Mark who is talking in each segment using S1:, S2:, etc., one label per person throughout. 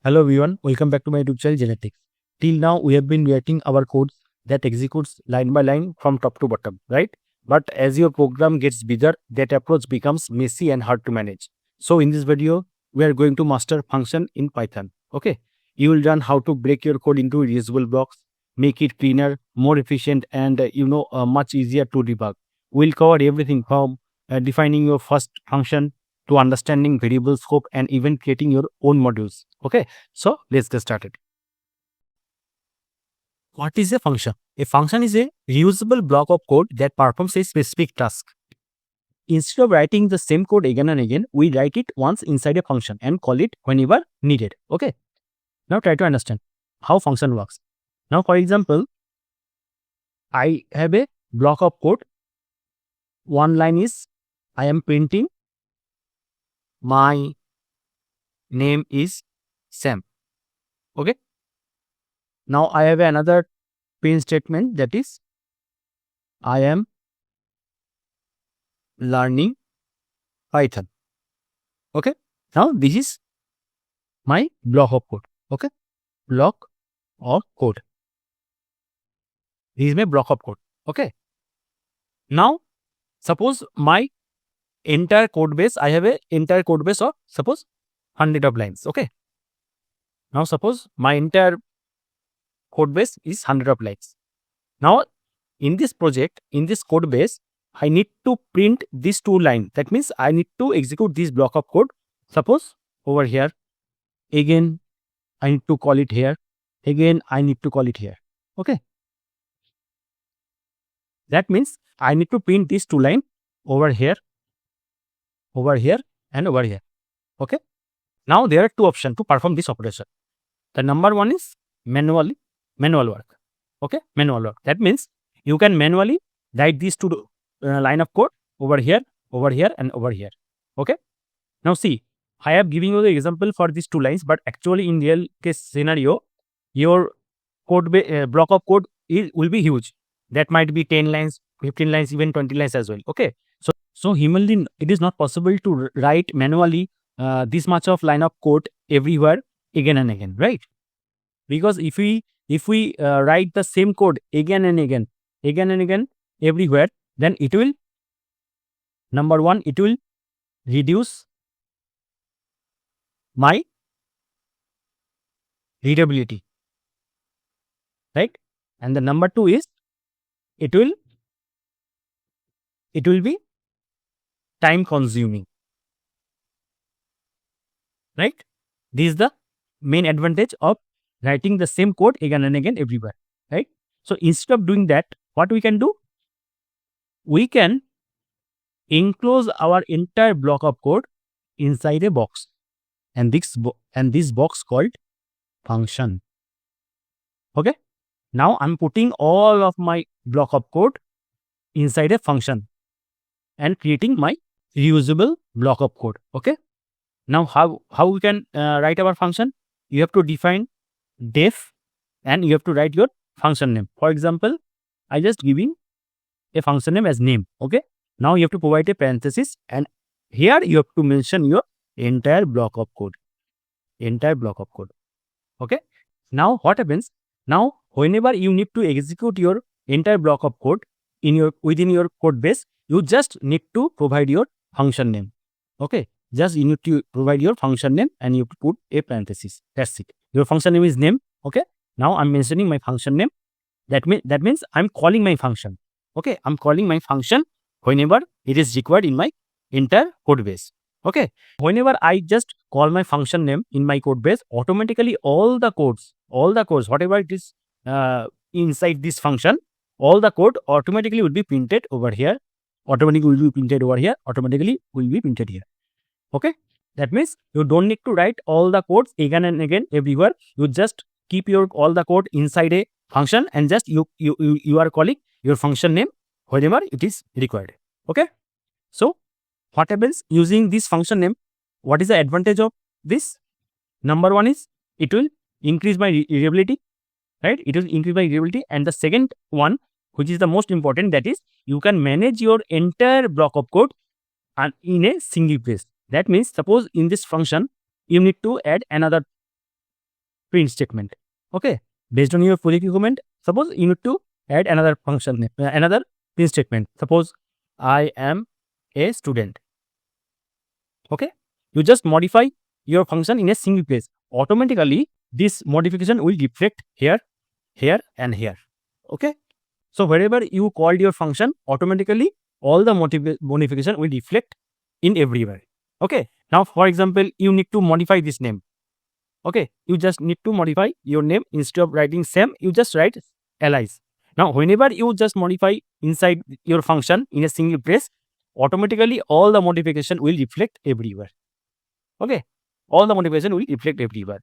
S1: Hello everyone, welcome back to my YouTube channel Genetics. Till now we have been writing our codes that executes line by line from top to bottom, right? But as your program gets bigger, that approach becomes messy and hard to manage. So in this video, we are going to master function in Python. Okay, you will learn how to break your code into reusable blocks, make it cleaner, more efficient, and much easier to debug. We'll cover everything from defining your first function to understanding variable scope and even creating your own modules. Okay, so let's get started. What is a function? A function is a reusable block of code that performs a specific task. Instead of writing the same code again and again, we write it once inside a function and call it whenever needed. Okay, now try to understand how function works. Now, for example, I have a block of code. One line is I am printing my name is Sam. Okay. Now I have another print statement that is I am learning Python. Okay. Now this is my block of code. Okay. Block of code. This is my block of code. Okay. Now suppose my entire code base, I have a entire code base of suppose 100 of lines. Okay. Now suppose my entire code base is 100 of lines. Now in this project, in this code base, I need to print these two lines. That means I need to execute this block of code. Suppose over here, again I need to call it here, again I need to call it here. Okay. That means I need to print these two lines over here, and over here. Okay. Now there are two options to perform this operation. The number one is manual work. Okay, manual work. That means you can manually write these two line of code over here, and over here. Okay. Now see, I have given you the example for these two lines, but actually in real case scenario, your code block of code will be huge. That might be 10 lines, 15 lines, even 20 lines as well. Okay. So humanly, it is not possible to write manually this much of line of code everywhere again and again, right? Because if we write the same code again and again everywhere, then it will, number one, it will reduce my readability, right? And the number two is it will be time consuming, right? This is the main advantage of writing the same code again and again everywhere, right? So instead of doing that, what we can do? We can enclose our entire block of code inside a box, and this box called function. Okay. Now I'm putting all of my block of code inside a function and creating my reusable block of code. Okay. Now how we can write our function? You have to define def and you have to write your function name. For example, I just giving a function name as name. Okay. Now you have to provide a parenthesis and here you have to mention your entire block of code. Okay. Now what happens? Now whenever you need to execute your entire block of code within your code base, you just need to provide your function name. Okay. Just you need to provide your function name and you have to put a parenthesis. That's it. Your function name is name. Okay. Now I'm mentioning my function name. That means I'm calling my function. Okay. I'm calling my function whenever it is required in my entire code base. Okay. Whenever I just call my function name in my code base, automatically all the codes, whatever it is inside this function, all the code automatically will be printed over here. Automatically will be printed over here. Automatically will be printed here. Okay. That means you don't need to write all the codes again and again everywhere. You just keep all the code inside a function and just you are calling your function name whenever it is required. Okay. So what happens using this function name? What is the advantage of this? Number one is it will increase my readability, right? It will increase my readability. And the second one, which is the most important, that is you can manage your entire block of code and in a single place. That means suppose in this function you need to add another print statement. Okay, based on your project requirement, suppose you need to add another function name, another print statement. Suppose I am a student. Okay, you just modify your function in a single place. Automatically, this modification will reflect here, here, and here. Okay, so wherever you called your function, automatically all the modification will reflect in everywhere. Okay, now for example, you need to modify this name. Okay, you just need to modify your name. Instead of writing Sam, you just write Alice. Now, whenever you just modify inside your function in a single place, automatically all the modification will reflect everywhere. Okay, all the modification will reflect everywhere.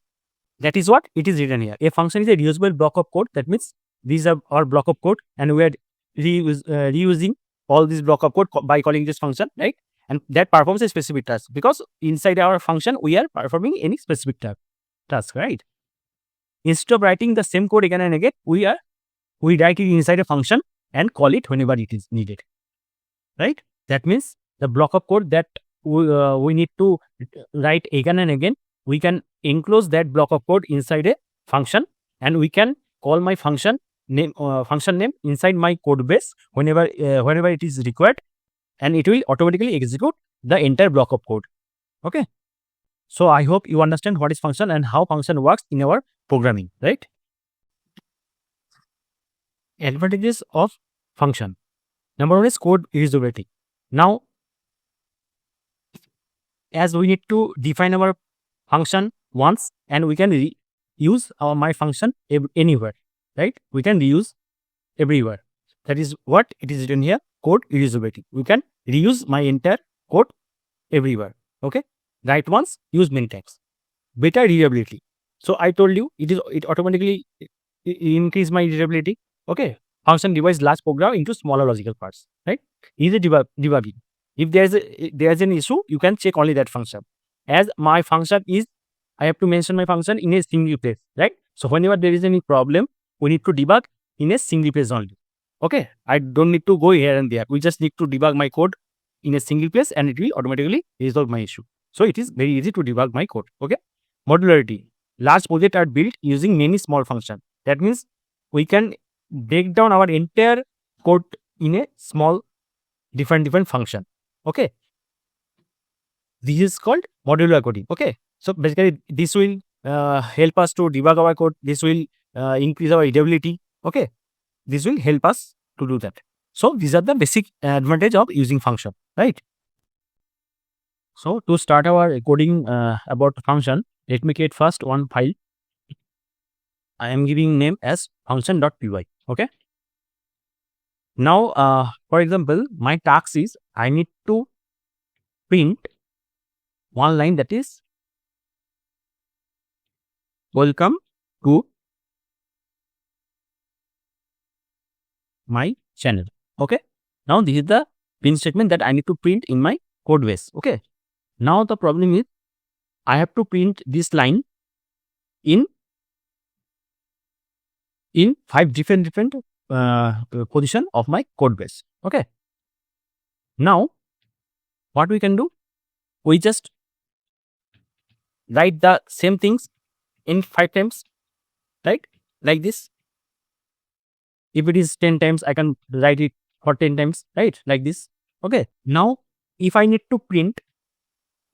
S1: That is what it is written here. A function is a reusable block of code. That means these are our block of code, and we are reusing all this block of code by calling this function, right? And that performs a specific task, because inside our function we are performing any specific task, right? Instead of writing the same code again and again, we write it inside a function and call it whenever it is needed, right? That means the block of code that we need to write again and again, we can enclose that block of code inside a function, and we can call my function name inside my code base whenever it is required, and it will automatically execute the entire block of code. Okay, so I hope you understand what is function and how function works in our programming, right? Advantages of function. Number one is code reusability. Now, as we need to define our function once, and we can use my function anywhere, right? We can reuse everywhere. That is what it is written here, code reusability. We can reuse my entire code everywhere. Okay, write once, use many times. Better readability. So I told you it automatically increase my readability. Okay, function divides large program into smaller logical parts, right? Easy debugging. If there's an issue, you can check only that function. As my function is, I have to mention my function in a single place, right? So whenever there is any problem, we need to debug in a single place only. Okay, I don't need to go here and there. We just need to debug my code in a single place, and it will automatically resolve my issue. So it is very easy to debug my code. Okay, modularity. Large projects are built using many small functions. That means we can break down our entire code in a small different function. Okay, this is called modular coding. Okay, so basically this will help us to debug our code. This will increase our readability. Okay, this will help us to do that. So these are the basic advantage of using function, right? So to start our coding about function, let me create first one file. I am giving name as function.py. Okay. Now, for example, my task is I need to print one line, that is welcome to my channel. Okay. Now this is the print statement that I need to print in my code base. Okay. Now the problem is I have to print this line in 5 different position of my code base. Okay. Now what we can do, we just write the same things in 5 times, right? Like this. If it is 10 times, I can write it for 10 times, right? Like this. Okay. Now if I need to print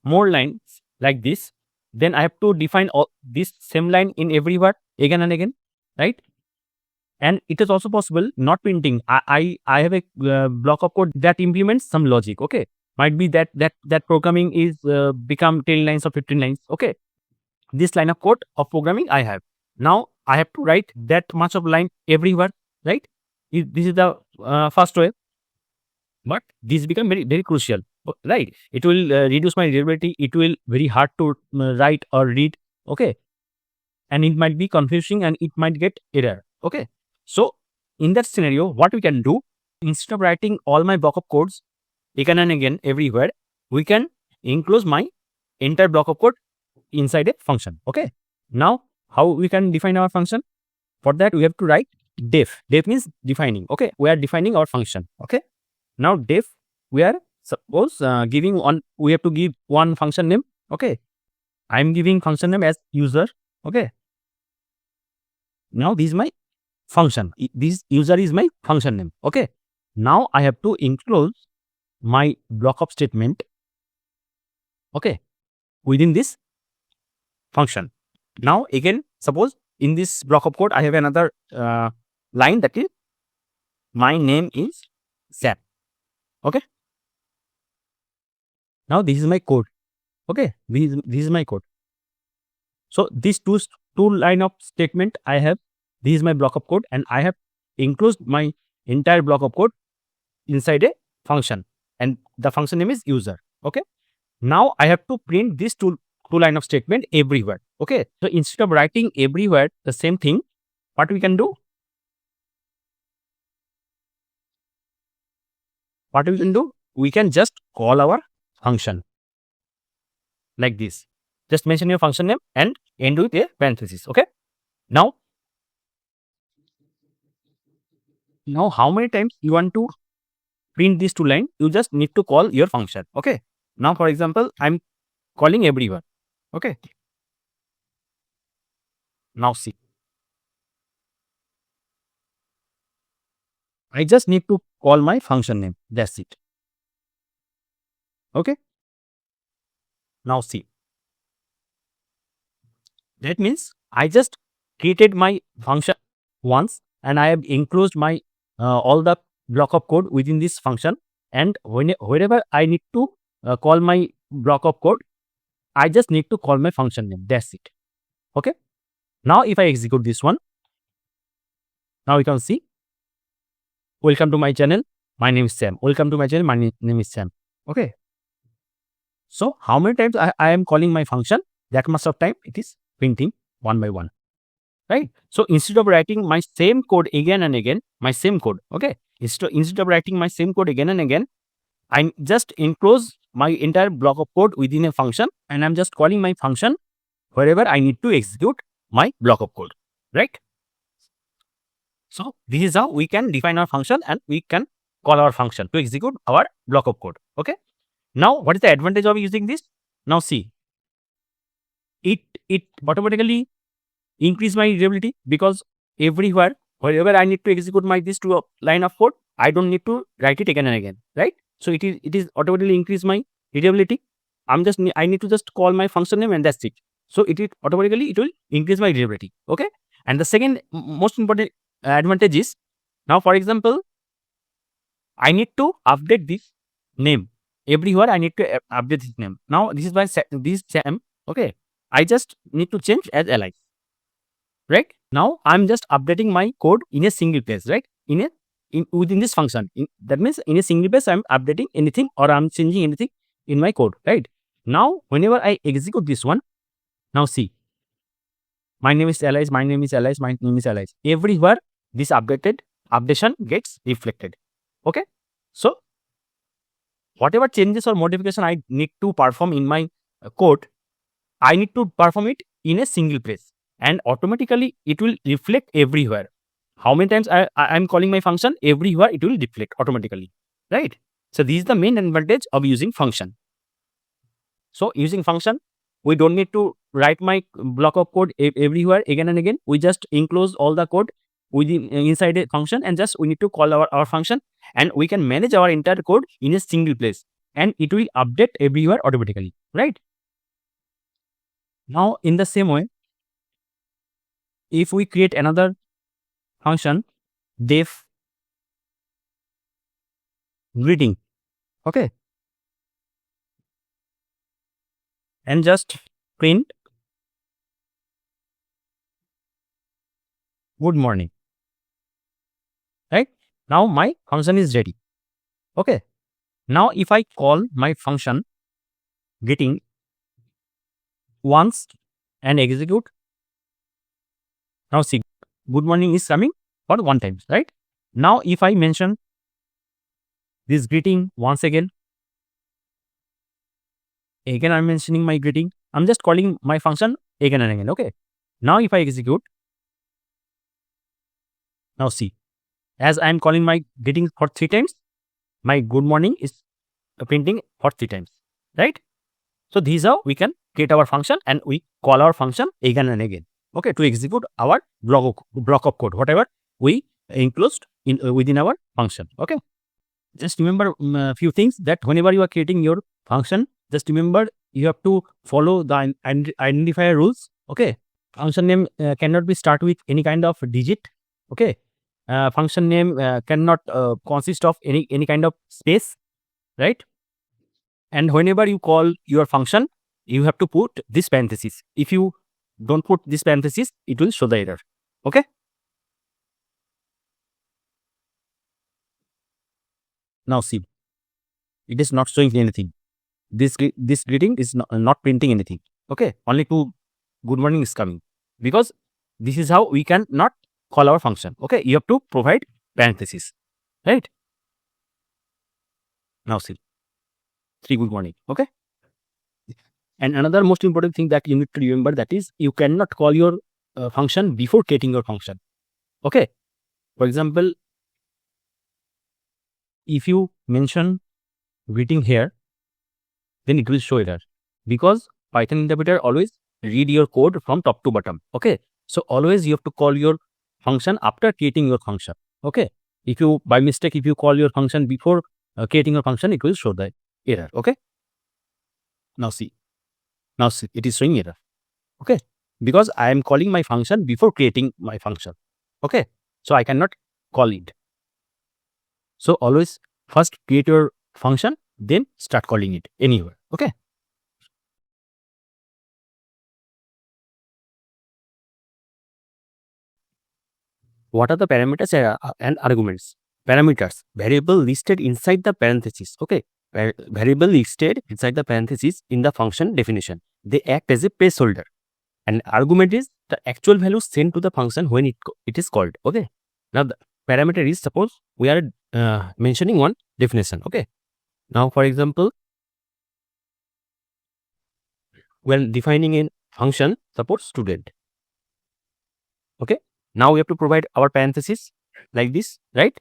S1: more lines like this, then I have to define all this same line in every word again and again, right? And it is also possible not printing. I have a block of code that implements some logic. Okay, might be that programming is become 10 lines or 15 lines. Okay, this line of code of programming I have. Now I have to write that much of line everywhere, right? This is the first way, but this become very crucial, right? It will reduce my readability. It will very hard to write or read. Okay, and it might be confusing and it might get error. Okay. So in that scenario, what we can do, instead of writing all my block of codes again and again everywhere, we can enclose my entire block of code inside a function. Okay. Now how we can define our function? For that we have to write def. Def means defining. Okay. We are defining our function. Okay. Now def, we are suppose giving one, we have to give one function name. Okay. I am giving function name as user. Okay. Now this is my function. This user is my function name. Okay. Now I have to enclose my block of statement, okay, within this function. Now again, suppose in this block of code I have another line that is my name is Sam. Okay. Now this is my code. Okay, this is my code. So these two line of statement I have. This is my block of code, and I have enclosed my entire block of code inside a function, and the function name is user. Okay. Now I have to print this two line of statement everywhere. Okay. So instead of writing everywhere the same thing, what we can do? What we can do? We can just call our function like this. Just mention your function name and end with a parenthesis. Okay. Now how many times you want to print these two lines? You just need to call your function. Okay. Now, for example, I'm calling everyone. Okay. Now see. I just need to call my function name. That's it. Okay. Now see. That means I just created my function once, and I have enclosed my all the block of code within this function, and wherever I need to call my block of code, I just need to call my function name. That's it. Okay. Now if I execute this one, now you can see, welcome to my channel, my name is Sam. Welcome to my channel, my name is Sam. Okay. So how many times I am calling my function, that much of time it is printing one by one. Right. So instead of writing my same code again and again, my same code, okay, instead of writing my same code again and again, I just enclose my entire block of code within a function, and I'm just calling my function wherever I need to execute my block of code. Right. So this is how we can define our function, and we can call our function to execute our block of code. Okay. Now what is the advantage of using this? Now see, it automatically increase my readability, because everywhere, wherever I need to execute my this two line of code, I don't need to write it again and again, right? So it is automatically increase my readability. I need to just call my function name, and that's it. So it will increase my readability. Okay. And the second most important advantage is, now for example, I need to update this name everywhere. I need to update this name. Now this is my this Sam. Okay. I just need to change as alias. Right. Now I'm just updating my code in a single place, right? Within this function. That means in a single place I'm updating anything, or I'm changing anything in my code, right? Now whenever I execute this one, now see, my name is alias, my name is alias, my name is alias. Everywhere this updation gets reflected. Okay. So whatever changes or modification I need to perform in my code, I need to perform it in a single place, and automatically it will reflect everywhere. How many times I'm calling my function, everywhere it will reflect automatically, right? So this is the main advantage of using function. So using function, we don't need to write my block of code everywhere again and again. We just enclose all the code within inside a function, and just we need to call our function, and we can manage our entire code in a single place, and it will update everywhere automatically, right? Now in the same way, if we create another function, def greeting, okay, and just print good morning, right? Now my function is ready. Okay. Now if I call my function greeting once and execute, now see, good morning is coming for one time, right? Now if I mention this greeting once again I'm mentioning my greeting, I'm just calling my function again and again. Okay. Now if I execute, now see, as I'm calling my greeting for 3 times, my good morning is printing for 3 times, right? So this is how we can create our function, and we call our function again and again. okay, to execute our block of code, whatever we enclosed in within our function. Okay, just remember a few things, that whenever you are creating your function, just remember you have to follow the identifier rules. Okay, function name cannot be start with any kind of digit. Okay, function name cannot consist of any kind of space, right? And whenever you call your function, you have to put this parenthesis. If you don't put this parenthesis, it will show the error. Okay, now see, it is not showing anything. This greeting is not printing anything. Okay, only two good morning is coming, because this is how we can not call our function. Okay, you have to provide parenthesis, right? Now see, 3 good morning. Okay, and another most important thing that you need to remember, that is you cannot call your function before creating your function. Okay, for example, if you mention greeting here, then it will show error, because Python interpreter always read your code from top to bottom. Okay, so always you have to call your function after creating your function. Okay, if you by mistake, if you call your function before creating your function, it will show the error. Okay, now see, it is showing error. Okay, because I am calling my function before creating my function. Okay, so I cannot call it. So always first create your function, then start calling it anywhere. Okay, what are the parameters and arguments? Parameters, variable listed inside the parentheses. Okay, variable listed inside the parentheses in the function definition. They act as a placeholder. And argument is the actual value sent to the function when it is called. Okay, now the parameter is, suppose we are mentioning one definition. Okay, now for example, we are defining a function, suppose student. Okay, now we have to provide our parenthesis like this, right?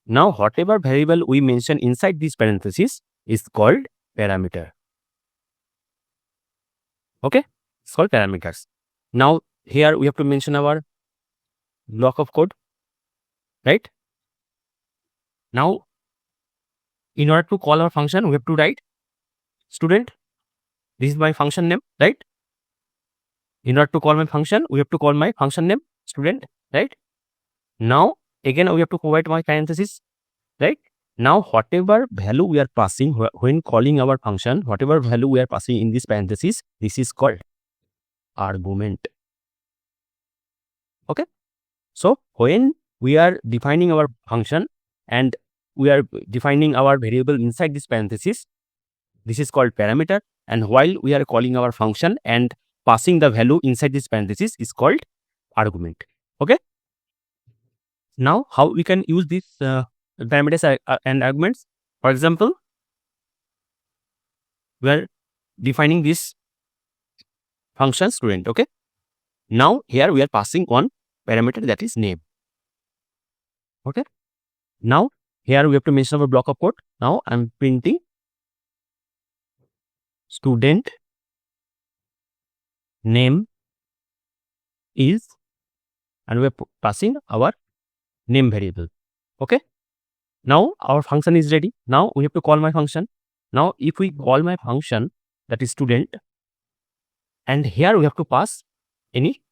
S1: Now whatever variable we mention inside this parenthesis is called parameter. Okay, it's called parameters. Now here we have to mention our block of code, right? Now in order to call our function, we have to write student. This is my function name, right? In order to call my function, we have to call my function name student, right? Now again we have to provide my parenthesis, right? Now whatever value we are passing when calling our function, whatever value we are passing in this parenthesis, this is called argument. Okay, so when we are defining our function and we are defining our variable inside this parenthesis, this is called parameter, and while we are calling our function and passing the value inside this parenthesis is called argument. Okay, now how we can use these parameters and arguments? For example, we are defining this function student. Okay, now here we are passing one parameter, that is name. Okay, now here we have to mention our block of code. Now I'm printing student name is, and we are passing our name variable. Okay, now our function is ready. Now we have to call my function. Now if we call my function, that is student, and here we have to pass any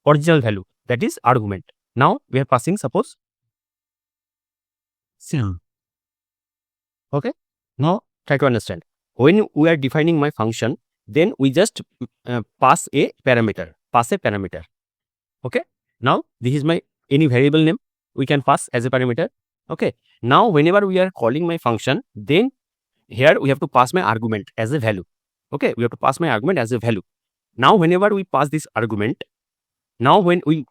S1: original value, that is argument. Now we are passing, suppose, sim. Okay, now try to understand. When we are defining my function, then we just pass a parameter. Okay, now this is my any variable name we can pass as a parameter. Okay, now whenever we are calling my function, then here we have to pass my argument as a value. Okay, we have to pass my argument as a value. Now whenever we pass this argument, now when we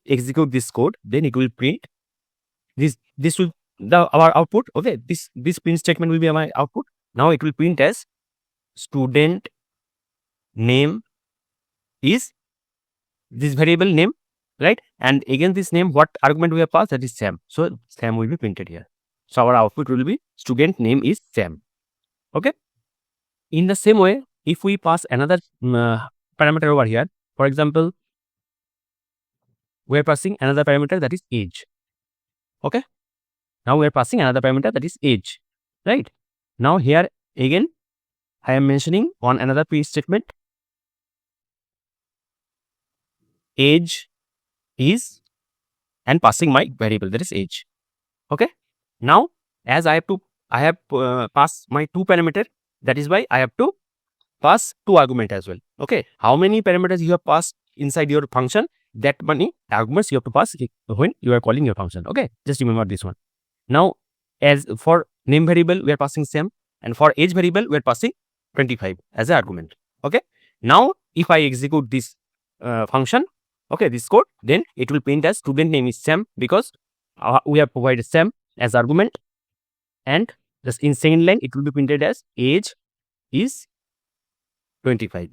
S1: execute this code, then it will print this will our output. Okay, this print statement will be my output. Now it will print as student name is this variable name, right? And again this name, what argument we have passed, that is Sam. So Sam will be printed here. So our output will be student name is Sam. Okay, in the same way, if we pass another parameter over here, for example, we are passing another parameter that is age. Okay. Now we are passing another parameter that is age. Right. Now here again, I am mentioning on another print statement. Age is and passing my variable that is age. Okay. Now as I have passed my 2 parameter, that is why I have to pass 2 argument as well. Okay. How many parameters you have passed inside your function, that many arguments you have to pass when you are calling your function. Okay. Just remember this one. Now as for name variable we are passing same, and for age variable we are passing 25 as an argument. Okay. Now if I execute this function, okay, this code, then it will print as student name is Sam, because we have provided Sam as argument, and just in second line it will be printed as age is 25,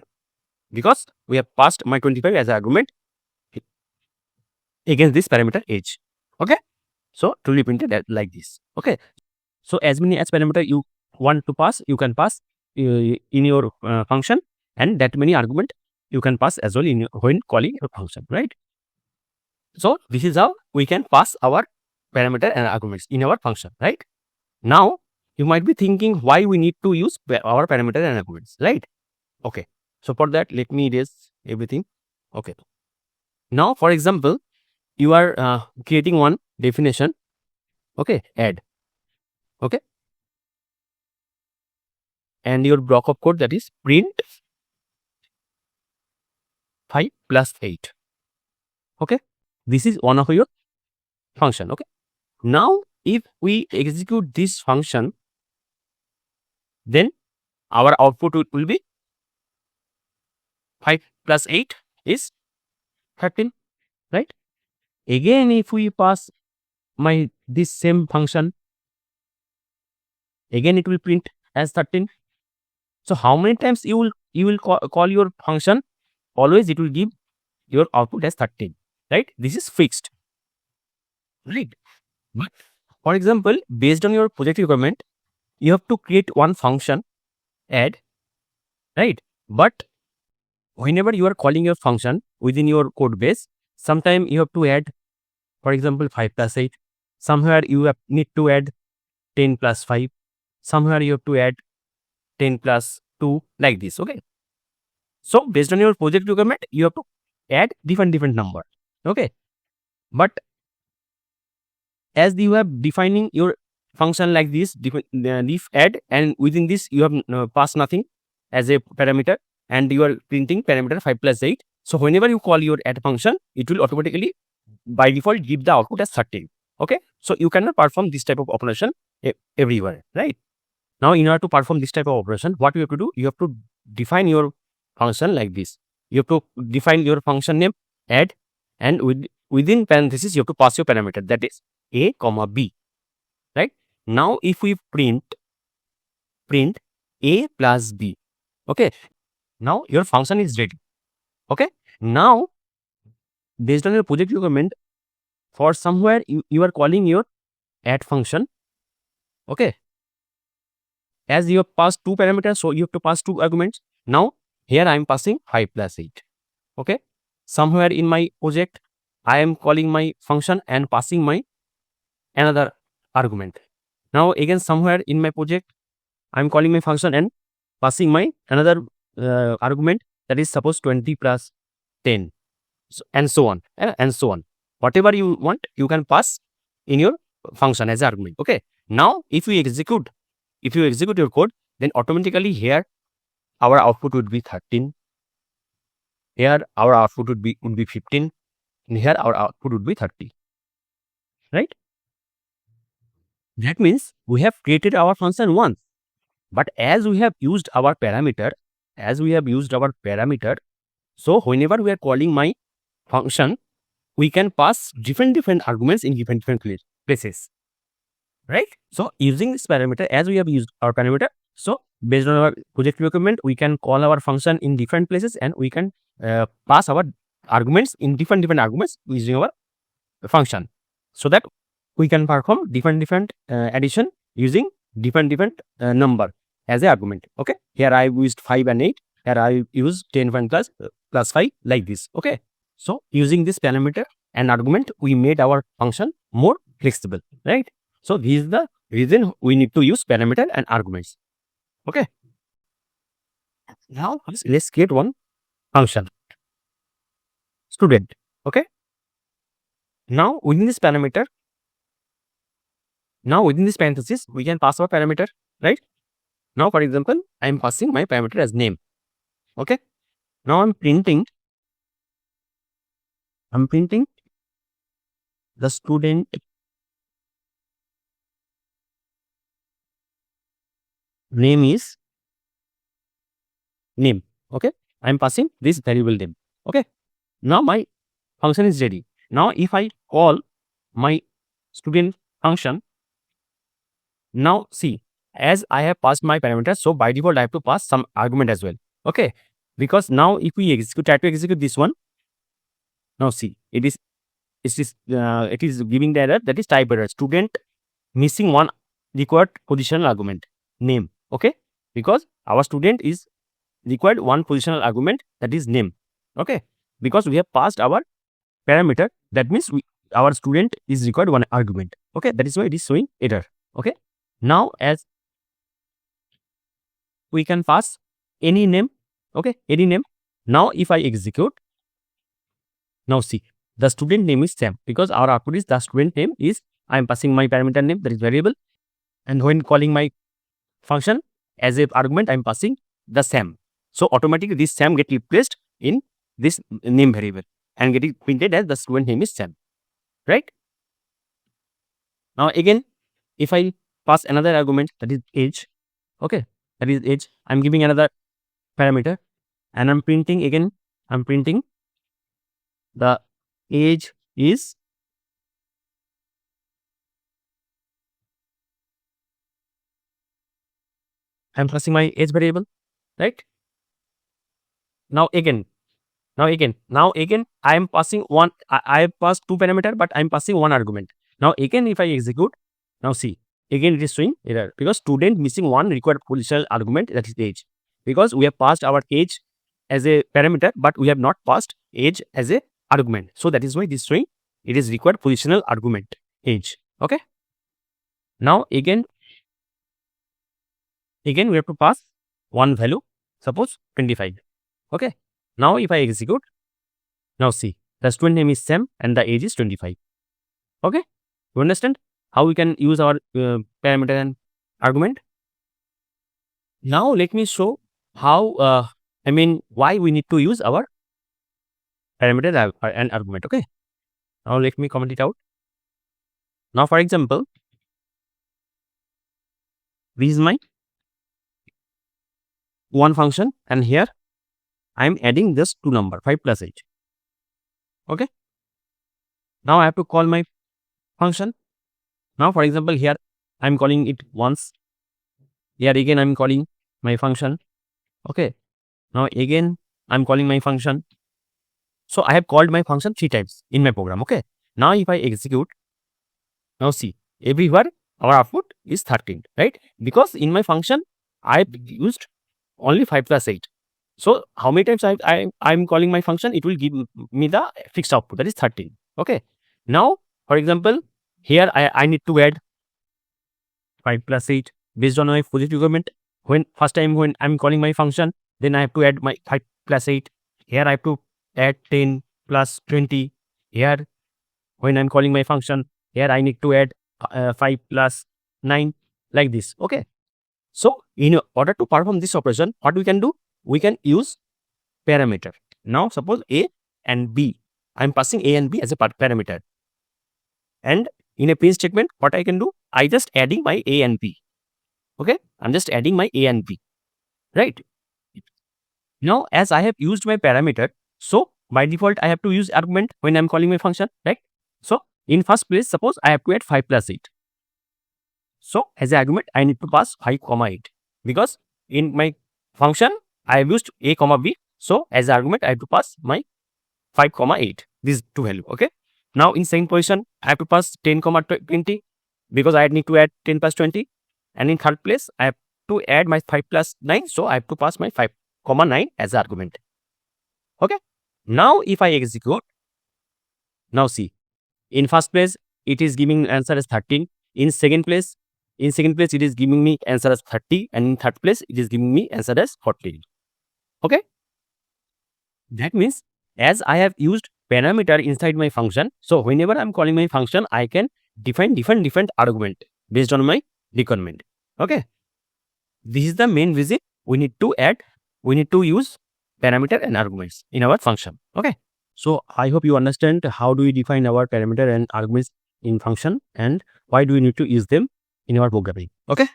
S1: because we have passed my 25 as an argument against this parameter age. Okay. So it will be printed as like this. Okay. So as many as parameter you want to pass, you can pass in your function, and that many argument you can pass as well in when calling your function, right? So this is how we can pass our parameter and arguments in our function, right? Now you might be thinking why we need to use our parameter and arguments, right? Okay. So for that, let me erase everything. Okay. Now, for example, you are creating one definition. Okay, add. Okay. And your block of code, that is print 5 plus 8. Okay. This is one of your function. Okay. Now, if we execute this function, then our output will be 5 plus 8 is 13, right? Again, if we pass this same function, again it will print as 13. So how many times you will call your function? Always it will give your output as 13, right? This is fixed, right? But for example, based on your project requirement, you have to create one function add, right? But whenever you are calling your function within your code base, sometime you have to add, for example, 5 plus 8. Somewhere you need to add 10 plus 5. Somewhere you have to add 10 plus 2, like this. Okay. So based on your project requirement, you have to add different number. Okay. But as you have defining your function like this, if add, and within this you have passed nothing as a parameter, and you are printing parameter 5 plus 8. So whenever you call your add function, it will automatically by default give the output as 13. Okay. So you cannot perform this type of operation everywhere, right? Now in order to perform this type of operation, what you have to do, you have to define your function like this. You have to define your function name add, and within parenthesis you have to pass your parameter, that is a comma b, right? Now if we print a plus b, okay, now your function is ready. Okay. Now based on your project requirement, for somewhere you are calling your add function. Okay. As you have passed 2 parameters, so you have to pass 2 arguments. Now here I am passing 5 plus 8. Okay. Somewhere in my project I am calling my function and passing my another argument. Now again somewhere in my project I am calling my function and passing my another argument, that is suppose 20 plus 10, and so on and so on. Whatever you want, you can pass in your function as argument. Okay. Now if you execute your code, then automatically here our output would be 13. Here our output would be 15, and here our output would be 30. Right? That means we have created our function once, but as we have used our parameter, so whenever we are calling my function, we can pass different arguments in different places, right? So using this parameter, as we have used our parameter, so based on our project requirement, we can call our function in different places, and we can pass our arguments in different arguments using our function, so that we can perform different addition using different number as a argument. Okay. Here I used 5 and 8. Here I use 10 plus 5, like this. Okay. So using this parameter and argument, we made our function more flexible, right? So this is the reason we need to use parameter and arguments. Okay. Now let's create one function, student. Okay. Now within this parameter, within this parenthesis, we can pass our parameter, right? Now, for example, I am passing my parameter as name. Okay. Now I'm printing the student name is name. Okay. I'm passing this variable name. Okay. Now my function is ready. Now if I call my student function, now see, as I have passed my parameter, so by default I have to pass some argument as well. Okay. Because now if we try to execute this one, now see, it is giving the error, that is type error, student missing one required positional argument, name. Okay. Because our student is required one positional argument, that is name. Okay. Because we have passed our parameter, that means our student is required one argument. Okay. That is why it is showing error. Okay. Now as we can pass any name. Okay. Any name. Now if I execute, now see, the student name is Sam, because our output is the student name is, I am passing my parameter name, that is variable, and when calling my function as a argument, I am passing the Sam. So automatically this Sam get replaced in this name variable and getting printed as the student name is Sam, right? Now again, if I pass another argument, that is age. Okay, that is age. I am giving another parameter and I'm printing again. I'm printing the age is I'm passing my age variable, right? Now again, I am passing one. I have passed two parameter, but I am passing one argument. Now again, if I execute, now see, again it is showing error because student missing one required positional argument, that is age. Because we have passed our age as a parameter, but we have not passed age as a argument. So that is why this showing it is required positional argument age. Okay. Now again we have to pass one value, suppose 25. Okay. Now if I execute, now see, the student name is Sam and the age is 25. Okay. You understand how we can use our parameter and argument? Now let me show how why we need to use our parameter and argument. Okay. Now let me comment it out. Now for example, this is my one function and here I am adding this two number 5 plus 8. Okay. Now I have to call my function. Now for example, here I am calling it once. Here again I am calling my function. Okay. Now again I am calling my function. So I have called my function 3 times in my program. Okay. Now if I execute, now see, everywhere our output is 13, right? Because in my function I used only 5 plus 8. So how many times I am calling my function, it will give me the fixed output, that is 13. Okay. Now for example, here I need to add 5 plus 8 based on my positive requirement. When first time when I am calling my function, then I have to add my 5 plus 8. Here I have to add 10 plus 20. Here when I am calling my function, here I need to add 5 plus 9, like this. Okay. So in order to perform this operation, what we can do? We can use parameter. Now suppose A and B. I am passing A and B as a parameter. And in a print statement, what I can do? I just adding my A and B. Okay. I'm just adding my A and B. Right. Now as I have used my parameter, so by default I have to use argument when I'm calling my function. Right. So in first place, suppose I have to add 5 plus 8. So as an argument, I need to pass 5 comma 8 because in my function I have used A comma B. So as an argument, I have to pass my 5 comma 8. These two value. Okay. Now in second position, I have to pass 10 comma 20 because I need to add 10 plus 20. And in third place, I have to add my 5 plus 9. So I have to pass my 5 comma 9 as an argument. Okay. Now if I execute, now see, in first place it is giving answer as 13. In second place it is giving me answer as 30, and in third place it is giving me answer as 14. Okay, that means as I have used parameter inside my function, so whenever I'm calling my function, I can define different argument based on my requirement. Okay, this is the main reason we need to use parameter and arguments in our function. Okay, so I hope you understand how do we define our parameter and arguments in function and why do we need to use them in our programming. Okay,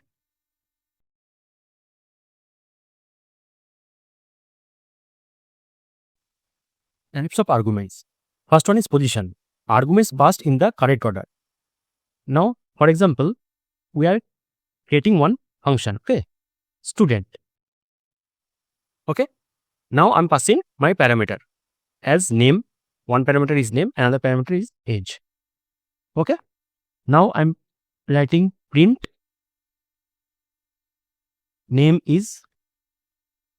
S1: types of arguments. First one is position. Arguments passed in the correct order. Now, for example, we are creating one function. Okay, student. Okay, now I'm passing my parameter as name. One parameter is name, another parameter is age. Okay, now I'm writing print name is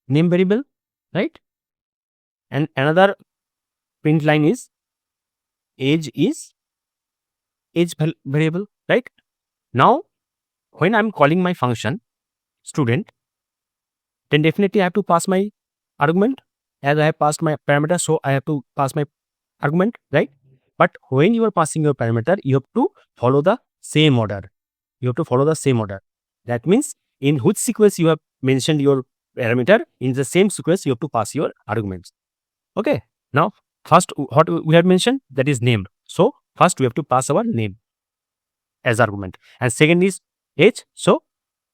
S1: name variable, right? And another print line is age is age variable, right? Now, when I'm calling my function student, then definitely I have to pass my argument. As I have passed my parameter, so I have to pass my argument, right? But when you are passing your parameter, you have to follow the same order. That means in which sequence you have mentioned your parameter, in the same sequence you have to pass your arguments. Okay, now first what we have mentioned, that is name. So first we have to pass our name as argument, and second is age, so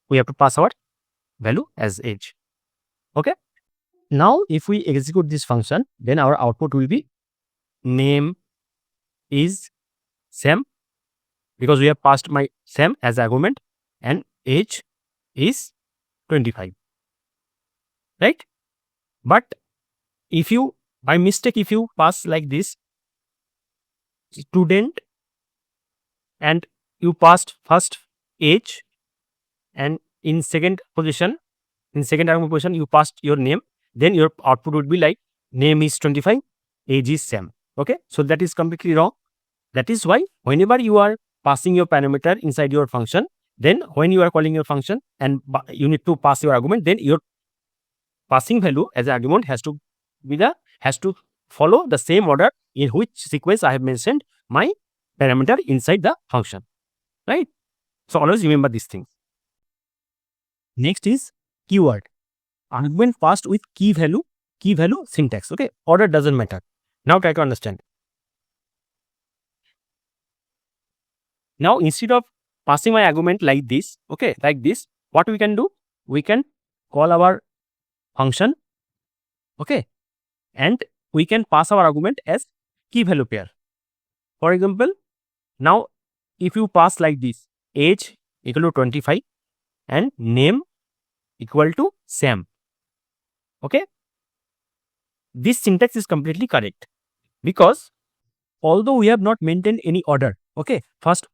S1: we have to pass our value as age. Okay, now if we execute this function, then our output will be name is Sam, because we have passed my Sam as argument, and age is 25, right? But if you by mistake, if you pass like this student and you passed first age, and in second argument position you passed your name, then your output would be like name is 25, age is Sam. Okay, so that is completely wrong. That is why whenever you are passing your parameter inside your function, then when you are calling your function and you need to pass your argument, then your passing value as an argument has to follow the same order in which sequence I have mentioned my parameter inside the function, right? So always remember these things. Next is keyword. Argument passed with key value syntax. Okay, order doesn't matter. Now try to understand. Now instead of passing my argument like this, okay, like this, what we can do? We can call our function, okay, and we can pass our argument as key value pair. For example, now if you pass like this, age equal to 25 and name equal to Sam, okay, this syntax is completely correct, because although we have not maintained any order, okay, first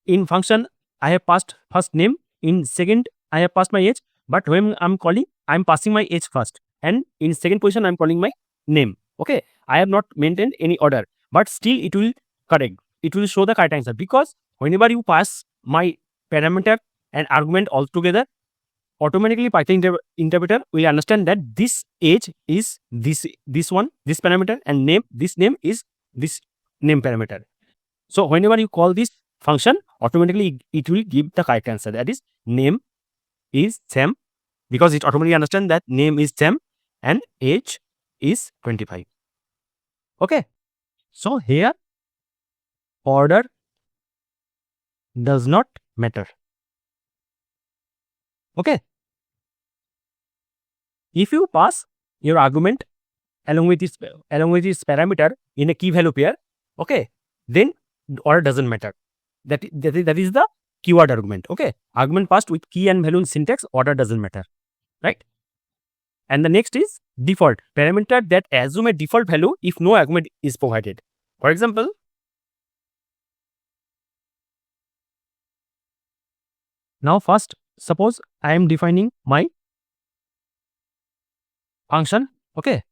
S1: in function I have passed first name, in second I have passed my age, but when I'm calling, I'm passing my age first, and in second position I'm calling my name. Okay, I have not maintained any order, but still it will correct. It will show the correct answer, because whenever you pass my parameter and argument all together, automatically Python interpreter will understand that this age is this parameter, and this name is this name parameter. So whenever you call this function, automatically it will give the correct answer, that is name is Sam, because it automatically understands that name is Sam and age is 25. Okay, so here order does not matter. Okay, if you pass your argument along with this parameter in a key value pair, okay, then order doesn't matter. That is the keyword argument. Okay, argument passed with key and value syntax, order doesn't matter, right? And the next is default, parameter that assume a default value if no argument is provided. For example, now first suppose I am defining my function. Okay,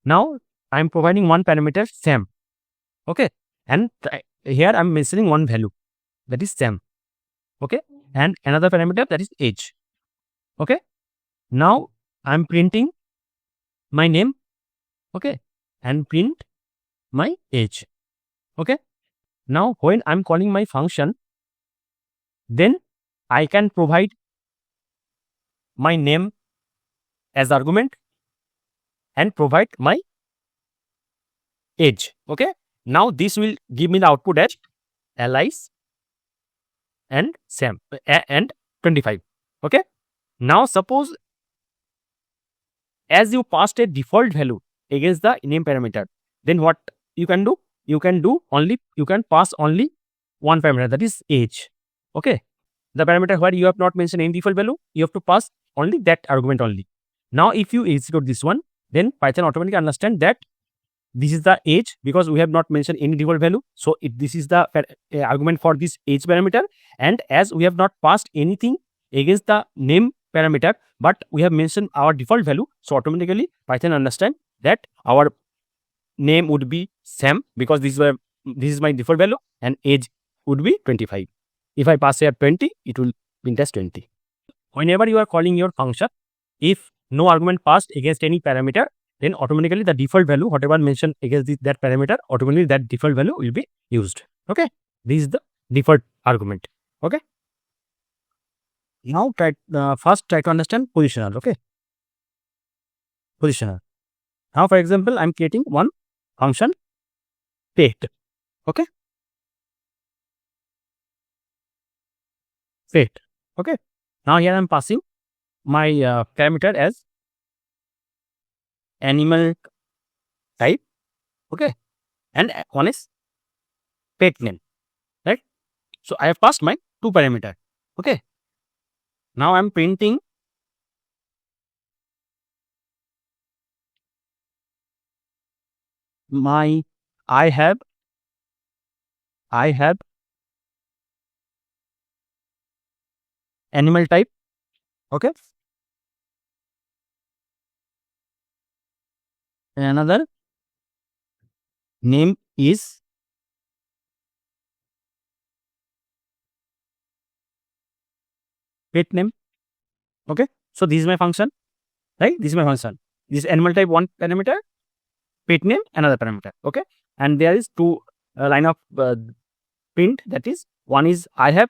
S1: now I am providing one parameter Sam. Okay, and here I am mentioning one value, that is Sam. Okay, and another parameter, that is age. Okay, now I am printing my name. Okay, and print my age. Okay, now when I am calling my function, then I can provide my name as argument and provide my age. Okay, now this will give me the output as Alice and Sam and 25. Okay, now suppose as you passed a default value against the name parameter, then what you can do? You can pass only one parameter, that is age. Okay, the parameter where you have not mentioned any default value, you have to pass only that argument only. Now if you execute this one, then Python automatically understand that this is the age because we have not mentioned any default value. So this is the argument for this age parameter, and as we have not passed anything against the name parameter, but we have mentioned our default value, so automatically Python understand that our name would be Sam because this is my default value, and age would be 25. If I pass here 20, it will print as 20. Whenever you are calling your function, if no argument passed against any parameter, then automatically the default value, whatever mentioned against that parameter, automatically that default value will be used. Okay, this is the default argument. Okay, now first try to understand positioner. Okay, positioner. Now for example, I am creating one function pet. Okay, pet. Okay, now here I am passing my parameter as animal type. Okay, and one is pet name, right? So I have passed my two parameter. Okay, now I am printing my I have animal type. Okay, another name is pet name. Okay, so this is my function, right? This is my function. This animal type one parameter, pet name another parameter. Okay, and there is two line of print, that is one is I have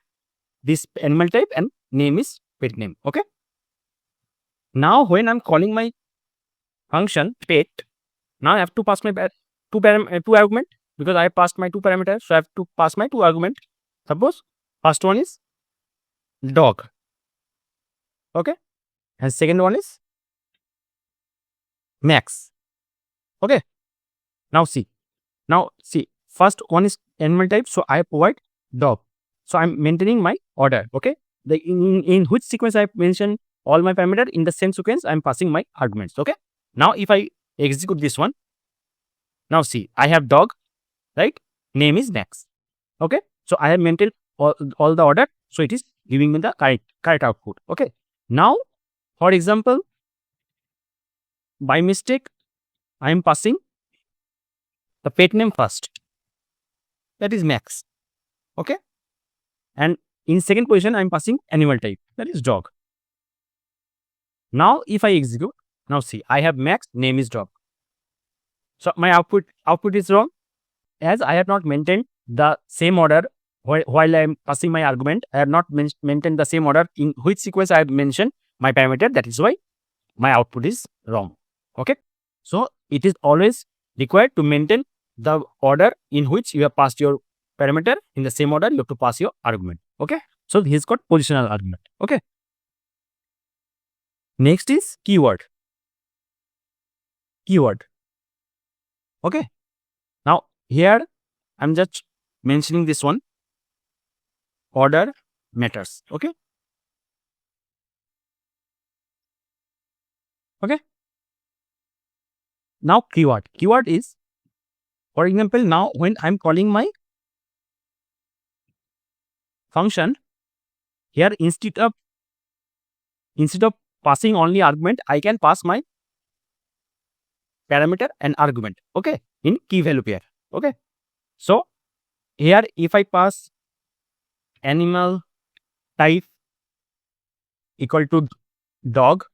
S1: this animal type and name is pet name. Okay, now when I'm calling my function pet, now I have to pass my two argument because I passed my two parameters, so I have to pass my two argument. Suppose first one is dog. Okay, and second one is Max. Okay, now see first one is animal type, so I provide dog, so I'm maintaining my order. Okay, the in which sequence I mentioned all my parameter, in the same sequence I'm passing my arguments. Okay, now if I execute this one, now see I have dog, right? Name is Max. Okay, so I have maintained all the order, so it is giving me the correct output. Okay, now for example, by mistake I am passing the pet name first, that is Max. Okay, and in second position I am passing animal type, that is dog. Now if I execute, now see I have Max, name is dog, so my output is wrong, as I have not maintained the same order while I am passing my argument. I have not maintained the same order in which sequence I have mentioned my parameter, that is why my output is wrong. Okay, so it is always required to maintain the order in which you have passed your parameter. In the same order you have to pass your argument. Okay, so this is called positional argument. Okay, next is keyword. Okay, now here I'm just mentioning this one, order matters. Okay, now keyword is, for example, now when I'm calling my function, here instead of passing only argument, I can pass my parameter and argument, okay, in key value pair, okay. So here if I pass animal type equal to dog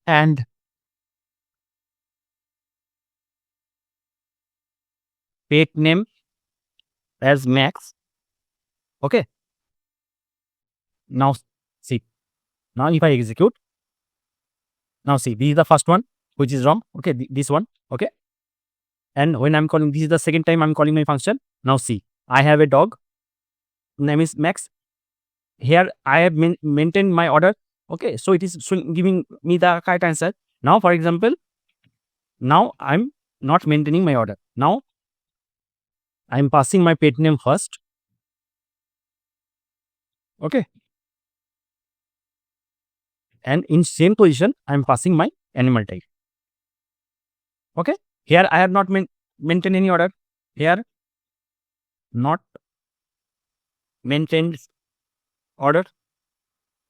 S1: and pet name as Max, okay. Now see, now if I execute, now see, this is the first one which is wrong, okay, this one, okay. And when I'm calling, this is the second time I'm calling my function. Now see, I have a dog, name is Max. Here I have maintained my order, okay, so it is giving me the correct answer. Now for example, now I'm not maintaining my order. Now I'm passing my pet name first, okay, and in same position I'm passing my animal type, okay. Here I have not maintained any order, here not maintained order,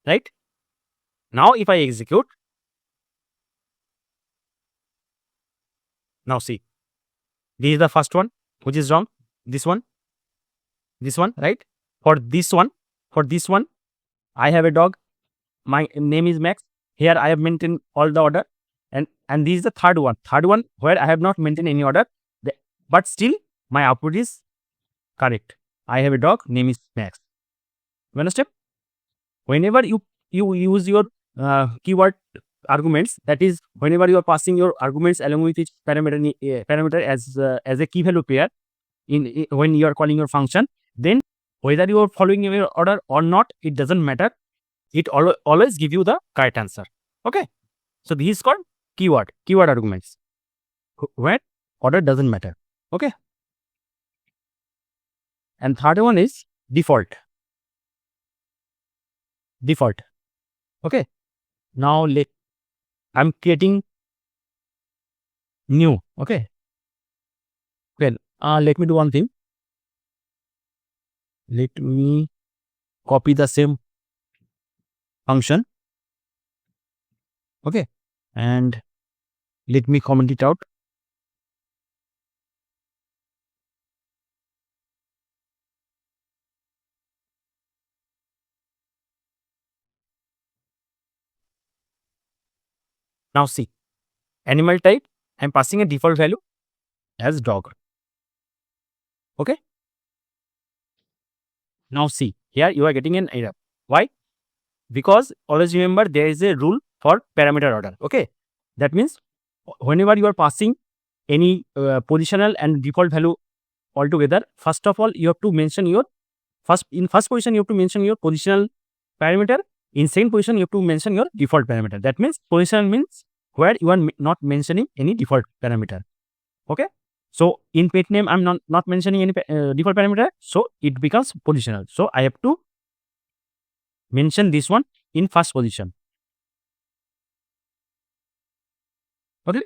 S1: right? Now if I execute, now see, this is the first one which is wrong, this one, right? For this one, I have a dog, my name is Max. Here I have maintained all the order, and this is the third one where I have not maintained any order, but still my output is correct. I have a dog, name is Max. You understand? Whenever you use your keyword arguments, that is, whenever you are passing your arguments along with each parameter as a key value pair when you are calling your function, then whether you are following your order or not, it doesn't matter. It always give you the correct answer. Okay. So this is called keyword arguments, where order doesn't matter. Okay. And third one is default. Okay. Now I'm creating new. Okay. Well, let me do one thing. Let me copy the same function. Okay. And let me comment it out. Now see, animal type, I'm passing a default value as dog. Okay. Now see, here you are getting an error. Why? Because always remember there is a rule for parameter order. Okay. That means whenever you are passing any positional and default value altogether, first of all, you have to mention your first position, you have to mention your positional parameter. In second position, you have to mention your default parameter. That means positional means where you are not mentioning any default parameter. Okay. So in pet name, I'm not mentioning any default parameter, so it becomes positional. So I have to mention this one in first position. Okay.